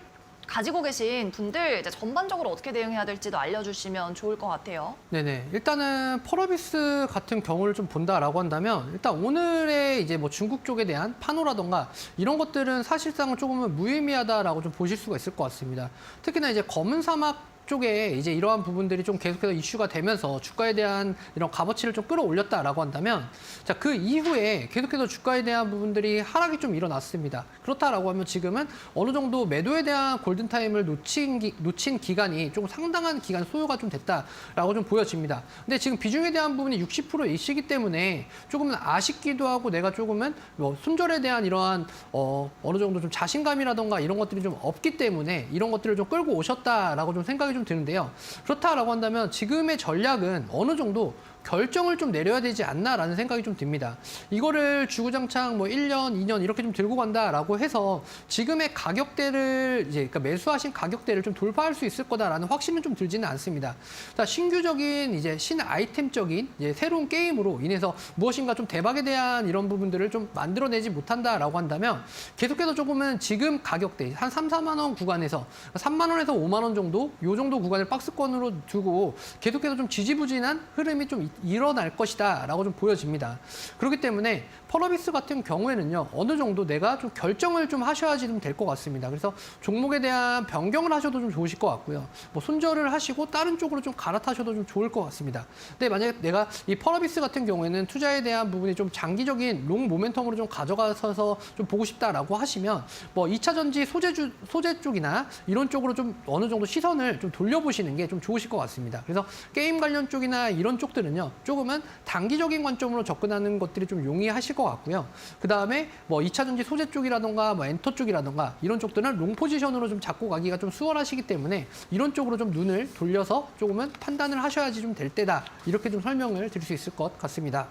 Speaker 1: 가지고 계신 분들 이제 전반적으로 어떻게 대응해야 될지도 알려주시면 좋을 것 같아요.
Speaker 2: 네네. 일단은 펄어비스 같은 경우를 좀 본다라고 한다면 일단 오늘의 이제 뭐 중국 쪽에 대한 판호라던가 이런 것들은 사실상은 조금은 무의미하다라고 좀 보실 수가 있을 것 같습니다. 특히나 이제 검은 사막 쪽에 이제 이러한 부분들이 좀 계속해서 이슈가 되면서 주가에 대한 이런 값어치를 좀 끌어올렸다라고 한다면 자, 그 이후에 계속해서 주가에 대한 부분들이 하락이 좀 일어났습니다. 그렇다라고 하면 지금은 어느 정도 매도에 대한 골든타임을 놓친 기간이 조금 상당한 기간 소요가 좀 됐다라고 좀 보여집니다. 근데 지금 비중에 대한 부분이 60%이시기 때문에 조금은 아쉽기도 하고 내가 조금은 뭐 손절에 대한 이러한 어느 정도 좀 자신감이라던가 이런 것들이 좀 없기 때문에 이런 것들을 좀 끌고 오셨다라고 좀 생각이 좀 드는데요. 그렇다라고 한다면 지금의 전략은 어느 정도 결정을 좀 내려야 되지 않나라는 생각이 좀 듭니다. 이거를 주구장창 뭐 1년, 2년 이렇게 좀 들고 간다라고 해서 지금의 가격대를 이제 그러니까 매수하신 가격대를 좀 돌파할 수 있을 거다라는 확신은 좀 들지는 않습니다. 자, 신규적인 이제 신아이템적인 이제 새로운 게임으로 인해서 무엇인가 좀 대박에 대한 이런 부분들을 좀 만들어내지 못한다라고 한다면 계속해서 조금은 지금 가격대 한 3, 4만 원 구간에서 3만 원에서 5만 원 정도 요 정도 구간을 박스권으로 두고 계속해서 좀 지지부진한 흐름이 좀 일어날 것이다라고 좀 보여집니다. 그렇기 때문에 펄어비스 같은 경우에는요, 어느 정도 내가 좀 결정을 좀 하셔야지 좀 될 것 같습니다. 그래서 종목에 대한 변경을 하셔도 좀 좋으실 것 같고요. 뭐 손절을 하시고 다른 쪽으로 좀 갈아타셔도 좀 좋을 것 같습니다. 근데 만약에 내가 이 펄어비스 같은 경우에는 투자에 대한 부분이 좀 장기적인 롱 모멘텀으로 좀 가져가서 좀 보고 싶다라고 하시면 뭐 2차 전지 소재 쪽이나 이런 쪽으로 좀 어느 정도 시선을 좀 돌려보시는 게 좀 좋으실 것 같습니다. 그래서 게임 관련 쪽이나 이런 쪽들은요, 조금은 단기적인 관점으로 접근하는 것들이 좀 용이하실 것 같고요. 그 다음에 뭐 2차 전지 소재 쪽이라던가 뭐 엔터 쪽이라던가 이런 쪽들은 롱 포지션으로 좀 잡고 가기가 좀 수월하시기 때문에 이런 쪽으로 좀 눈을 돌려서 조금은 판단을 하셔야지 좀 될 때다. 이렇게 좀 설명을 드릴 수 있을 것 같습니다.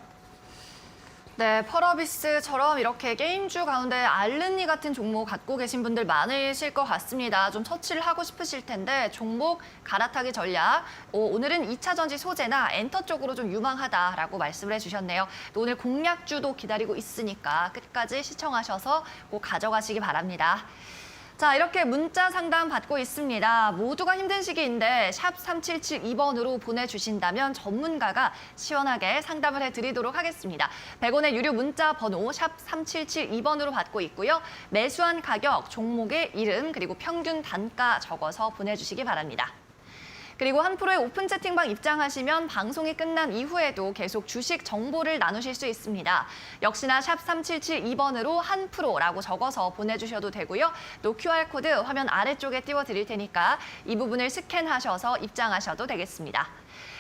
Speaker 1: 네, 펄어비스처럼 이렇게 게임주 가운데 알른니 같은 종목 갖고 계신 분들 많으실 것 같습니다. 좀 처치를 하고 싶으실 텐데 종목 갈아타기 전략, 오늘은 2차 전지 소재나 엔터 쪽으로 좀 유망하다라고 말씀을 해주셨네요. 또 오늘 공략주도 기다리고 있으니까 끝까지 시청하셔서 꼭 가져가시기 바랍니다. 자, 이렇게 문자 상담 받고 있습니다. 모두가 힘든 시기인데 샵 3772번으로 보내주신다면 전문가가 시원하게 상담을 해드리도록 하겠습니다. 100원의 유료 문자 번호 샵 3772번으로 받고 있고요. 매수한 가격, 종목의 이름, 그리고 평균 단가 적어서 보내주시기 바랍니다. 그리고 한프로의 오픈 채팅방 입장하시면 방송이 끝난 이후에도 계속 주식 정보를 나누실 수 있습니다. 역시나 샵 3772번으로 한프로라고 적어서 보내주셔도 되고요. 또 QR코드 화면 아래쪽에 띄워드릴 테니까 이 부분을 스캔하셔서 입장하셔도 되겠습니다.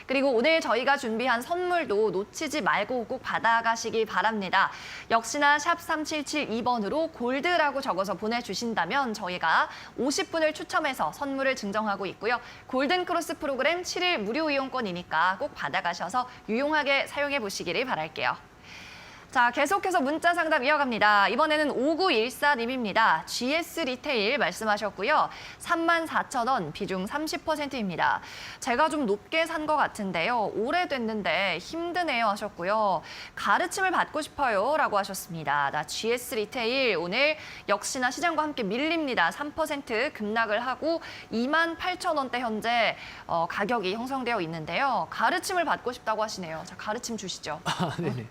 Speaker 1: 그리고 오늘 저희가 준비한 선물도 놓치지 말고 꼭 받아가시기 바랍니다. 역시나 샵 3772번으로 골드라고 적어서 보내주신다면 저희가 50분을 추첨해서 선물을 증정하고 있고요. 골든크로스 프로그램 7일 무료 이용권이니까 꼭 받아가셔서 유용하게 사용해 보시기를 바랄게요. 자, 계속해서 문자 상담 이어갑니다. 이번에는 5914님입니다. GS 리테일 말씀하셨고요. 34,000원, 비중 30%입니다. 제가 좀 높게 산 것 같은데요. 오래됐는데 힘드네요 하셨고요. 가르침을 받고 싶어요 라고 하셨습니다. 나 GS 리테일 오늘 역시나 시장과 함께 밀립니다. 3% 급락을 하고 28,000원대 현재 가격이 형성되어 있는데요. 가르침을 받고 싶다고 하시네요. 자, 가르침 주시죠.
Speaker 2: 네네.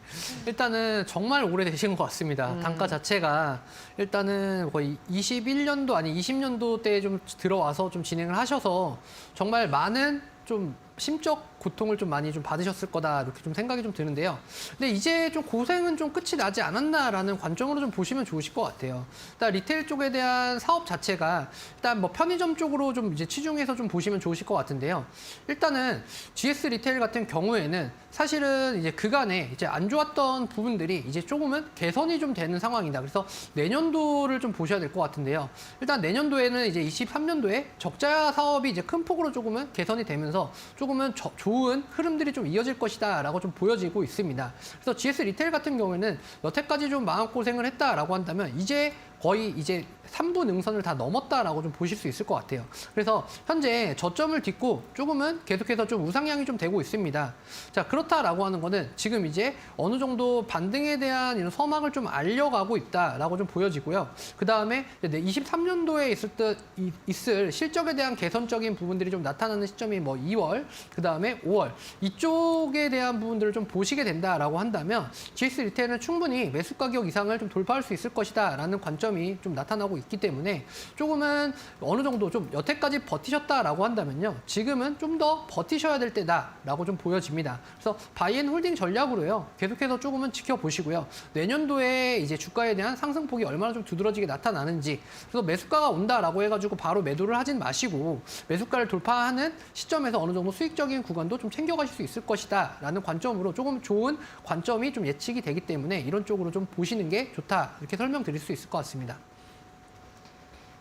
Speaker 2: 일단은 정말 오래되신 것 같습니다. 단가 자체가 일단은 거의 21년도 아니 20년도 때에 좀 들어와서 좀 진행을 하셔서 정말 많은 좀 심적 고통을 좀 많이 좀 받으셨을 거다 이렇게 좀 생각이 좀 드는데요. 근데 이제 좀 고생은 좀 끝이 나지 않았나라는 관점으로 좀 보시면 좋으실 것 같아요. 일단 리테일 쪽에 대한 사업 자체가 일단 뭐 편의점 쪽으로 좀 이제 치중해서 좀 보시면 좋으실 것 같은데요. 일단은 GS 리테일 같은 경우에는 사실은 이제 그간에 이제 안 좋았던 부분들이 이제 조금은 개선이 좀 되는 상황이다. 그래서 내년도를 좀 보셔야 될 것 같은데요. 일단 내년도에는 이제 23년도에 적자 사업이 이제 큰 폭으로 조금은 개선이 되면서 조금은 좋은 흐름들이 좀 이어질 것이다라고 좀 보여지고 있습니다. 그래서 GS 리테일 같은 경우에는 여태까지 좀 마음고생을 했다라고 한다면 이제 거의 이제 3부 능선을 다 넘었다라고 좀 보실 수 있을 것 같아요. 그래서 현재 저점을 딛고 조금은 계속해서 좀 우상향이 좀 되고 있습니다. 자, 그렇다라고 하는 거는 지금 이제 어느 정도 반등에 대한 이런 서막을 좀 알려가고 있다라고 좀 보여지고요. 그 다음에 23년도에 있을 실적에 대한 개선적인 부분들이 좀 나타나는 시점이 뭐 2월, 그 다음에 5월 이쪽에 대한 부분들을 좀 보시게 된다라고 한다면 GS 리테일은 충분히 매수 가격 이상을 좀 돌파할 수 있을 것이다라는 관점이 좀 나타나고 있기 때문에 조금은 어느 정도 좀 여태까지 버티셨다라고 한다면요. 지금은 좀 더 버티셔야 될 때다라고 좀 보여집니다. 그래서 바이앤홀딩 전략으로요. 계속해서 조금은 지켜보시고요. 내년도에 이제 주가에 대한 상승폭이 얼마나 좀 두드러지게 나타나는지 그래서 매수가가 온다라고 해가지고 바로 매도를 하진 마시고 매수가를 돌파하는 시점에서 어느 정도 수익적인 구간도 좀 챙겨가실 수 있을 것이다라는 관점으로 조금 좋은 관점이 좀 예측이 되기 때문에 이런 쪽으로 좀 보시는 게 좋다 이렇게 설명드릴 수 있을 것 같습니다.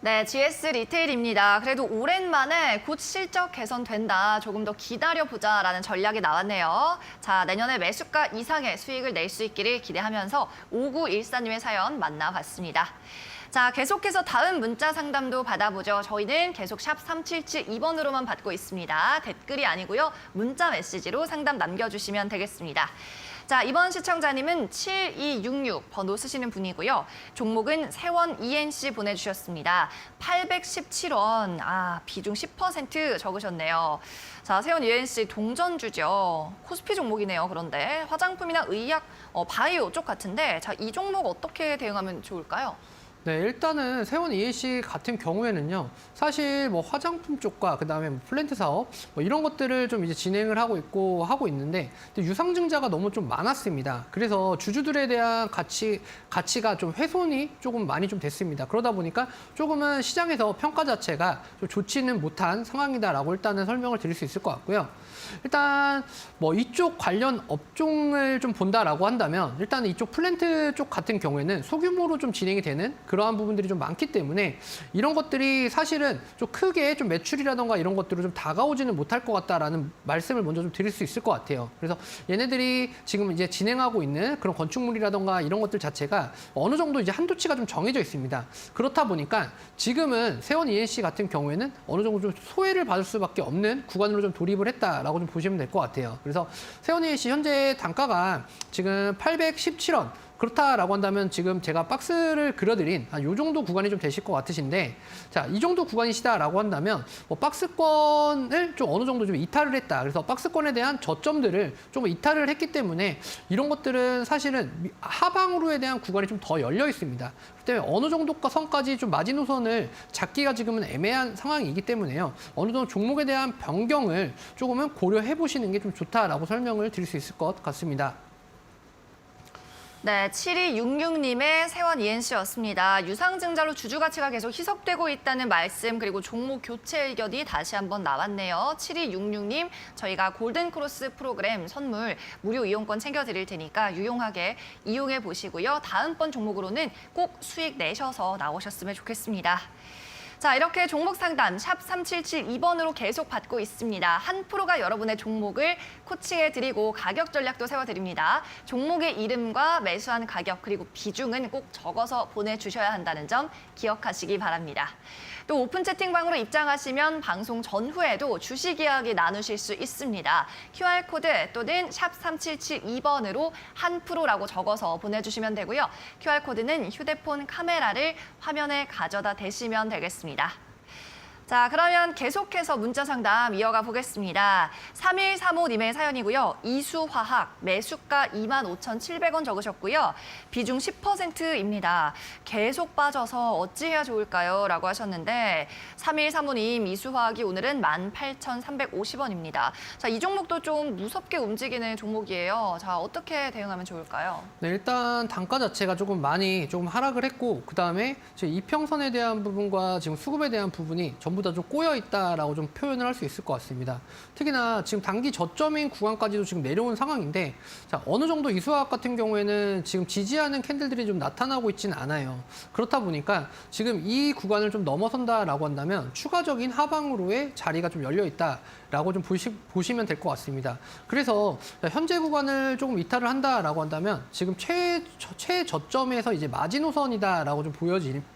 Speaker 1: 네, GS 리테일입니다. 그래도 오랜만에 곧 실적 개선된다. 조금 더 기다려보자라는 전략이 나왔네요. 자, 내년에 매수가 이상의 수익을 낼 수 있기를 기대하면서 5914님의 사연 만나봤습니다. 자, 계속해서 다음 문자 상담도 받아보죠. 저희는 계속 샵 3772번으로만 받고 있습니다. 댓글이 아니고요. 문자 메시지로 상담 남겨주시면 되겠습니다. 자, 이번 시청자님은 7266 번호 쓰시는 분이고요. 종목은 세원 ENC 보내주셨습니다. 817원, 비중 10% 적으셨네요. 자, 세원 ENC 동전주죠. 코스피 종목이네요. 그런데 화장품이나 의약, 바이오 쪽 같은데 자, 이 종목 어떻게 대응하면 좋을까요?
Speaker 2: 네, 일단은 세원 ENC 같은 경우에는요, 사실 뭐 화장품 쪽과 그다음에 뭐 플랜트 사업 뭐 이런 것들을 좀 이제 진행을 하고 있는데 유상증자가 너무 좀 많았습니다. 그래서 주주들에 대한 가치가 좀 훼손이 조금 많이 좀 됐습니다. 그러다 보니까 조금은 시장에서 평가 자체가 좀 좋지는 못한 상황이다라고 일단은 설명을 드릴 수 있을 것 같고요. 일단 뭐 이쪽 관련 업종을 좀 본다라고 한다면 일단 이쪽 플랜트 쪽 같은 경우에는 소규모로 좀 진행이 되는 그러한 부분들이 좀 많기 때문에 이런 것들이 사실은 좀 크게 좀 매출이라던가 이런 것들을 좀 다가오지는 못할 것 같다라는 말씀을 먼저 좀 드릴 수 있을 것 같아요. 그래서 얘네들이 지금 이제 진행하고 있는 그런 건축물이라던가 이런 것들 자체가 어느 정도 이제 한도치가 좀 정해져 있습니다. 그렇다 보니까 지금은 세원 ENC 같은 경우에는 어느 정도 좀 소외를 받을 수밖에 없는 구간으로 좀 돌입을 했다라고 좀 보시면 될 것 같아요. 그래서 세원 ENC 현재 단가가 지금 817원 그렇다라고 한다면 지금 제가 박스를 그려드린 이 정도 구간이 좀 되실 것 같으신데, 자, 이 정도 구간이시다라고 한다면 뭐 박스권을 좀 어느 정도 좀 이탈을 했다. 그래서 박스권에 대한 저점들을 좀 이탈을 했기 때문에 이런 것들은 사실은 하방으로에 대한 구간이 좀 더 열려 있습니다. 그렇기 때문에 어느 정도 선까지 좀 마지노선을 잡기가 지금은 애매한 상황이기 때문에요. 어느 정도 종목에 대한 변경을 조금은 고려해 보시는 게 좀 좋다라고 설명을 드릴 수 있을 것 같습니다.
Speaker 1: 네, 7266님의 세원 ENC였습니다. 유상증자로 주주 가치가 계속 희석되고 있다는 말씀, 그리고 종목 교체 의견이 다시 한번 나왔네요. 7266님, 저희가 골든크로스 프로그램 선물 무료 이용권 챙겨드릴 테니까 유용하게 이용해 보시고요. 다음번 종목으로는 꼭 수익 내셔서 나오셨으면 좋겠습니다. 자, 이렇게 종목 상담 샵 3772번으로 계속 받고 있습니다. 한 프로가 여러분의 종목을 코칭해드리고 가격 전략도 세워드립니다. 종목의 이름과 매수한 가격 그리고 비중은 꼭 적어서 보내주셔야 한다는 점 기억하시기 바랍니다. 또 오픈 채팅방으로 입장하시면 방송 전후에도 주식 이야기 나누실 수 있습니다. QR코드 또는 샵 3772번으로 한 프로라고 적어서 보내주시면 되고요. QR코드는 휴대폰 카메라를 화면에 가져다 대시면 되겠습니다. 자, 그러면 계속해서 문자 상담 이어가 보겠습니다. 3135님의 사연이고요. 이수화학 매수가 25,700원 적으셨고요. 비중 10%입니다. 계속 빠져서 어찌해야 좋을까요? 라고 하셨는데 3135님 이수화학이 오늘은 18,350원입니다. 자, 이 종목도 좀 무섭게 움직이는 종목이에요. 자, 어떻게 대응하면 좋을까요?
Speaker 2: 네, 일단 단가 자체가 조금 하락을 했고, 그다음에 이평선에 대한 부분과 지금 수급에 대한 부분이 전부 다 좀 꼬여 있다라고 좀 표현을 할 수 있을 것 같습니다. 특히나 지금 단기 저점인 구간까지도 지금 내려온 상황인데, 자, 어느 정도 이수화학 같은 경우에는 지금 지지하는 캔들들이 좀 나타나고 있지는 않아요. 그렇다 보니까 지금 이 구간을 좀 넘어선다라고 한다면 추가적인 하방으로의 자리가 좀 열려 있다라고 좀 보시면 될 것 같습니다. 그래서 현재 구간을 조금 이탈을 한다라고 한다면 지금 최저점에서 이제 마지노선이다라고 좀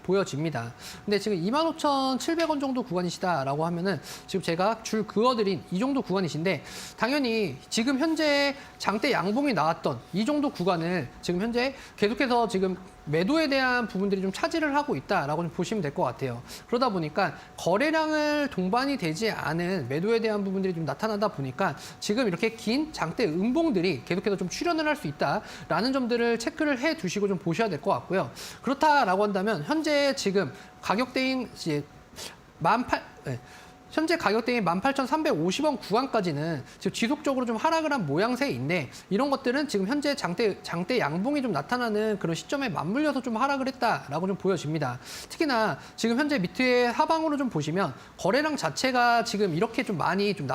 Speaker 2: 보여집니다. 근데 지금 25,700원 정도 구간이시다라고 하면은 지금 제가 줄 그어드린 이 정도 구간이신데, 당연히 지금 현재 장대 양봉이 나왔던 이 정도 구간을 지금 현재 계속해서 지금 매도에 대한 부분들이 좀 차지를 하고 있다라고 좀 보시면 될 것 같아요. 그러다 보니까 거래량을 동반이 되지 않은 매도에 대한 부분들이 좀 나타나다 보니까 지금 이렇게 긴 장대 음봉들이 계속해서 좀 출현을 할 수 있다라는 점들을 체크를 해 두시고 좀 보셔야 될 것 같고요. 그렇다라고 한다면 현재 지금 가격대인 이제 현재 가격대인 18,350원 구간까지는 지금 지속적으로 좀 하락을 한 모양새인데, 이런 것들은 지금 현재 장대 양봉이 좀 나타나는 그런 시점에 맞물려서 좀 하락을 했다라고 좀 보여집니다. 특히나 지금 현재 밑에 하방으로 좀 보시면 거래량 자체가 지금 이렇게 좀 많이 좀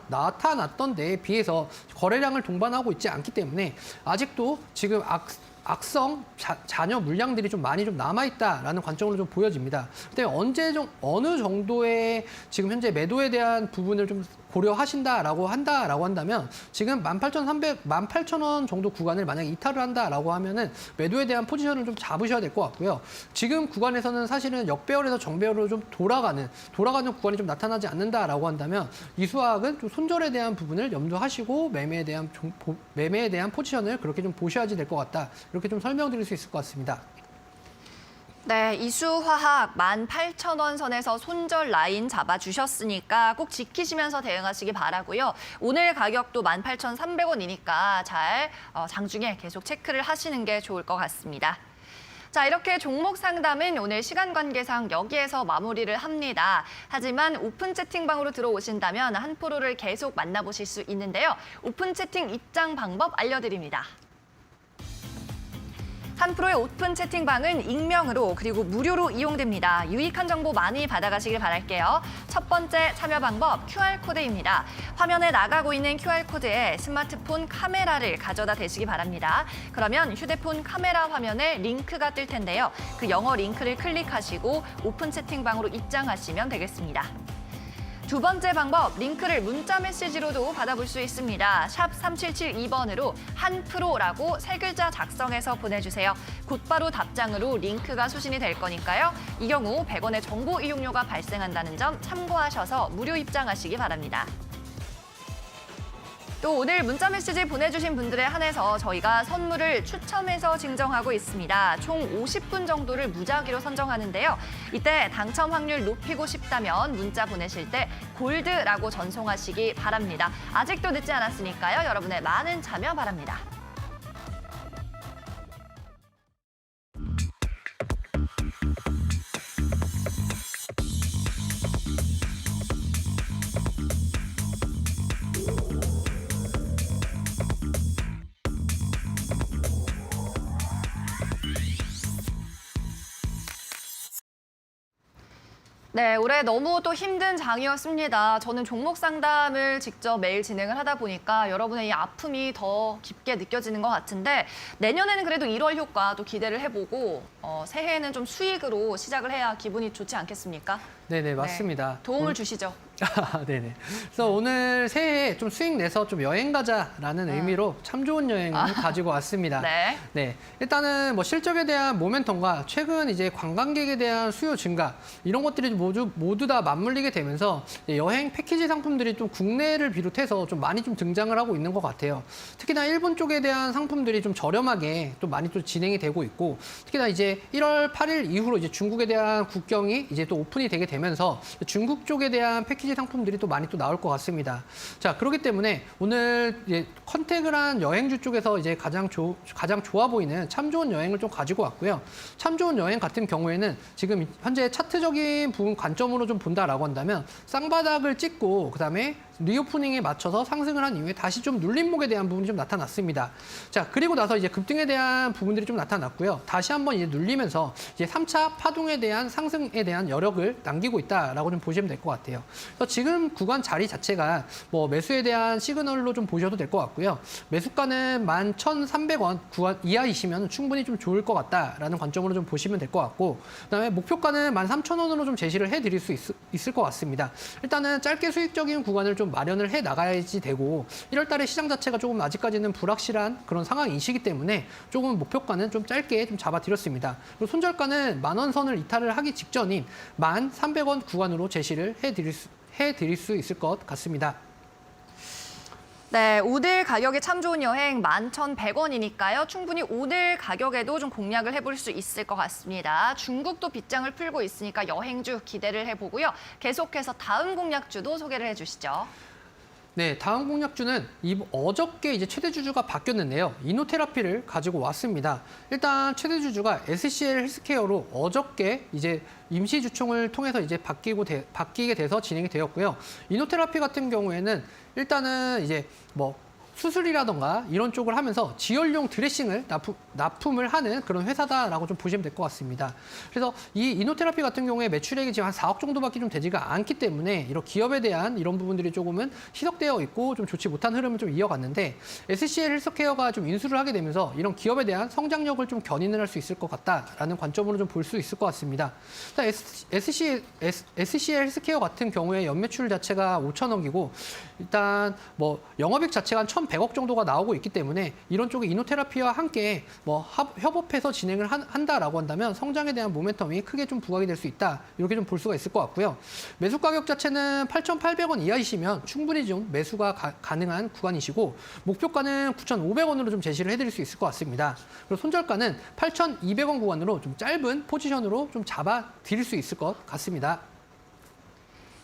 Speaker 2: 나타났던 데에 비해서 거래량을 동반하고 있지 않기 때문에 아직도 지금 악성 잔여 물량들이 좀 많이 좀 남아있다라는 관점으로 좀 보여집니다. 그때 어느 정도의 지금 현재 매도에 대한 부분을 좀 고려하신다라고 한다면 지금 18,000원 정도 구간을 만약에 이탈을 한다라고 하면은 매도에 대한 포지션을 좀 잡으셔야 될 것 같고요. 지금 구간에서는 사실은 역배열에서 정배열로 좀 돌아가는 구간이 좀 나타나지 않는다라고 한다면 이수학은 좀 손절에 대한 부분을 염두하시고 매매에 대한 포지션을 그렇게 좀 보셔야지 될 것 같다. 이렇게 좀 설명드릴 수 있을 것 같습니다.
Speaker 1: 네, 이수화학 18,000원 선에서 손절 라인 잡아주셨으니까 꼭 지키시면서 대응하시기 바라고요. 오늘 가격도 18,300원이니까 잘 장중에 계속 체크를 하시는 게 좋을 것 같습니다. 자, 이렇게 종목 상담은 오늘 시간 관계상 여기에서 마무리를 합니다. 하지만 오픈 채팅방으로 들어오신다면 한 프로를 계속 만나보실 수 있는데요. 오픈 채팅 입장 방법 알려드립니다. 한프로의 오픈 채팅방은 익명으로 그리고 무료로 이용됩니다. 유익한 정보 많이 받아가시길 바랄게요. 첫 번째 참여 방법 QR코드입니다. 화면에 나가고 있는 QR코드에 스마트폰 카메라를 가져다 대시기 바랍니다. 그러면 휴대폰 카메라 화면에 링크가 뜰 텐데요. 그 영어 링크를 클릭하시고 오픈 채팅방으로 입장하시면 되겠습니다. 두 번째 방법, 링크를 문자 메시지로도 받아볼 수 있습니다. 샵 3772번으로 한프로라고 세 글자 작성해서 보내주세요. 곧바로 답장으로 링크가 수신이 될 거니까요. 이 경우 100원의 정보 이용료가 발생한다는 점 참고하셔서 무료 입장하시기 바랍니다. 또 오늘 문자 메시지 보내주신 분들에 한해서 저희가 선물을 추첨해서 증정하고 있습니다. 총 50분 정도를 무작위로 선정하는데요. 이때 당첨 확률 높이고 싶다면 문자 보내실 때 골드라고 전송하시기 바랍니다. 아직도 늦지 않았으니까요. 여러분의 많은 참여 바랍니다. 네, 올해 너무 또 힘든 장이었습니다. 저는 종목 상담을 직접 매일 진행을 하다 보니까 여러분의 이 아픔이 더 깊게 느껴지는 것 같은데 내년에는 그래도 1월 효과 또 기대를 해보고 새해에는 좀 수익으로 시작을 해야 기분이 좋지 않겠습니까?
Speaker 2: 네네, 맞습니다.
Speaker 1: 네, 도움을 주시죠.
Speaker 2: 네네. 그래서 오늘 새해에 좀 수익 내서 좀 여행 가자라는 의미로 참 좋은 여행을 가지고 왔습니다.
Speaker 1: 네.
Speaker 2: 네. 일단은 뭐 실적에 대한 모멘텀과 최근 이제 관광객에 대한 수요 증가 이런 것들이 모두 다 맞물리게 되면서 여행 패키지 상품들이 좀 국내를 비롯해서 좀 많이 좀 등장을 하고 있는 것 같아요. 특히나 일본 쪽에 대한 상품들이 좀 저렴하게 또 많이 또 진행이 되고 있고 특히나 이제 1월 8일 이후로 이제 중국에 대한 국경이 이제 또 오픈이 되게 되면서 중국 쪽에 대한 패키지 상품들이 또 많이 또 나올 것 같습니다. 자, 그렇기 때문에 오늘 이제 컨택을 한 여행주 쪽에서 이제 가장 좋아 보이는 참 좋은 여행을 좀 가지고 왔고요. 참 좋은 여행 같은 경우에는 지금 현재 차트적인 부분 관점으로 좀 본다라고 한다면 쌍바닥을 찍고 그다음에 리오프닝에 맞춰서 상승을 한 이후에 다시 좀 눌림목에 대한 부분이 좀 나타났습니다. 자, 그리고 나서 이제 급등에 대한 부분들이 좀 나타났고요. 다시 한번 이제 눌리면서 이제 3차 파동에 대한 상승에 대한 여력을 남기고 있다라고 좀 보시면 될 것 같아요. 그래서 지금 구간 자리 자체가 뭐 매수에 대한 시그널로 좀 보셔도 될 것 같고요. 매수가는 11,300원 구간 이하이시면 충분히 좀 좋을 것 같다라는 관점으로 좀 보시면 될 것 같고 그다음에 목표가는 13,000원으로 좀 제시를 해드릴 수 있을 것 같습니다. 일단은 짧게 수익적인 구간을 좀 마련을 해 나가야지 되고 1월 달에 시장 자체가 조금 아직까지는 불확실한 그런 상황이시기 때문에 조금 목표가는 좀 짧게 좀 잡아드렸습니다. 그리고 손절가는 10,000원 선을 이탈을 하기 직전인 1,300원 구간으로 제시를 해드릴 수 있을 것 같습니다.
Speaker 1: 네, 오늘 가격이 참 좋은 여행 11,100원이니까요. 충분히 오늘 가격에도 좀 공략을 해볼 수 있을 것 같습니다. 중국도 빗장을 풀고 있으니까 여행주 기대를 해보고요. 계속해서 다음 공략주도 소개를 해주시죠.
Speaker 2: 네, 다음 공략주는 어저께 이제 최대 주주가 바뀌었는데요. 이노테라피를 가지고 왔습니다. 일단 최대 주주가 SCL 헬스케어로 어저께 이제 임시 주총을 통해서 이제 바뀌게 돼서 진행이 되었고요. 이노테라피 같은 경우에는 일단은 이제 뭐 수술이라던가 이런 쪽을 하면서 지혈용 드레싱을 납품을 하는 그런 회사다라고 좀 보시면 될 것 같습니다. 그래서 이 이노테라피 같은 경우에 매출액이 지금 한 4억 정도밖에 좀 되지가 않기 때문에 이런 기업에 대한 이런 부분들이 조금은 희석되어 있고 좀 좋지 못한 흐름을 좀 이어갔는데 SCL 헬스케어가 좀 인수를 하게 되면서 이런 기업에 대한 성장력을 좀 견인을 할 수 있을 것 같다라는 관점으로 좀 볼 수 있을 것 같습니다. 일단 SCL 헬스케어 같은 경우에 연매출 자체가 5천억이고 일단 뭐 영업이익 자체가 한 1,100억 정도가 나오고 있기 때문에 이런 쪽에 이노테라피와 함께 뭐 협업해서 진행을 한다라고 한다면 성장에 대한 모멘텀이 크게 좀 부각이 될 수 있다. 이렇게 좀 볼 수가 있을 것 같고요. 매수 가격 자체는 8,800원 이하이시면 충분히 좀 매수가 가능한 구간이시고 목표가는 9,500원으로 좀 제시를 해드릴 수 있을 것 같습니다. 그리고 손절가는 8,200원 구간으로 좀 짧은 포지션으로 좀 잡아 드릴 수 있을 것 같습니다.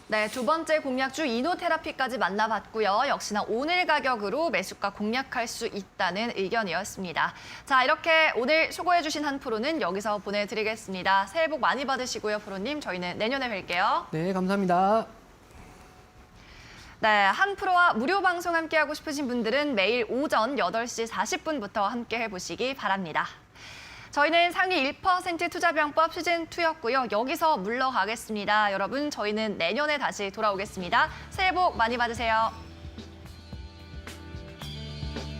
Speaker 1: 네, 두 번째 공략주 이노테라피까지 만나봤고요. 역시나 오늘 가격으로 매수가 공략할 수 있다는 의견이었습니다. 자, 이렇게 오늘 수고해주신 한 프로는 여기서 보내드리겠습니다. 새해 복 많이 받으시고요, 프로님. 저희는 내년에 뵐게요.
Speaker 2: 네, 감사합니다.
Speaker 1: 네, 한 프로와 무료 방송 함께하고 싶으신 분들은 매일 오전 8시 40분부터 함께 해보시기 바랍니다. 저희는 상위 1% 투자병법 시즌2였고요. 여기서 물러가겠습니다. 여러분, 저희는 내년에 다시 돌아오겠습니다. 새해 복 많이 받으세요.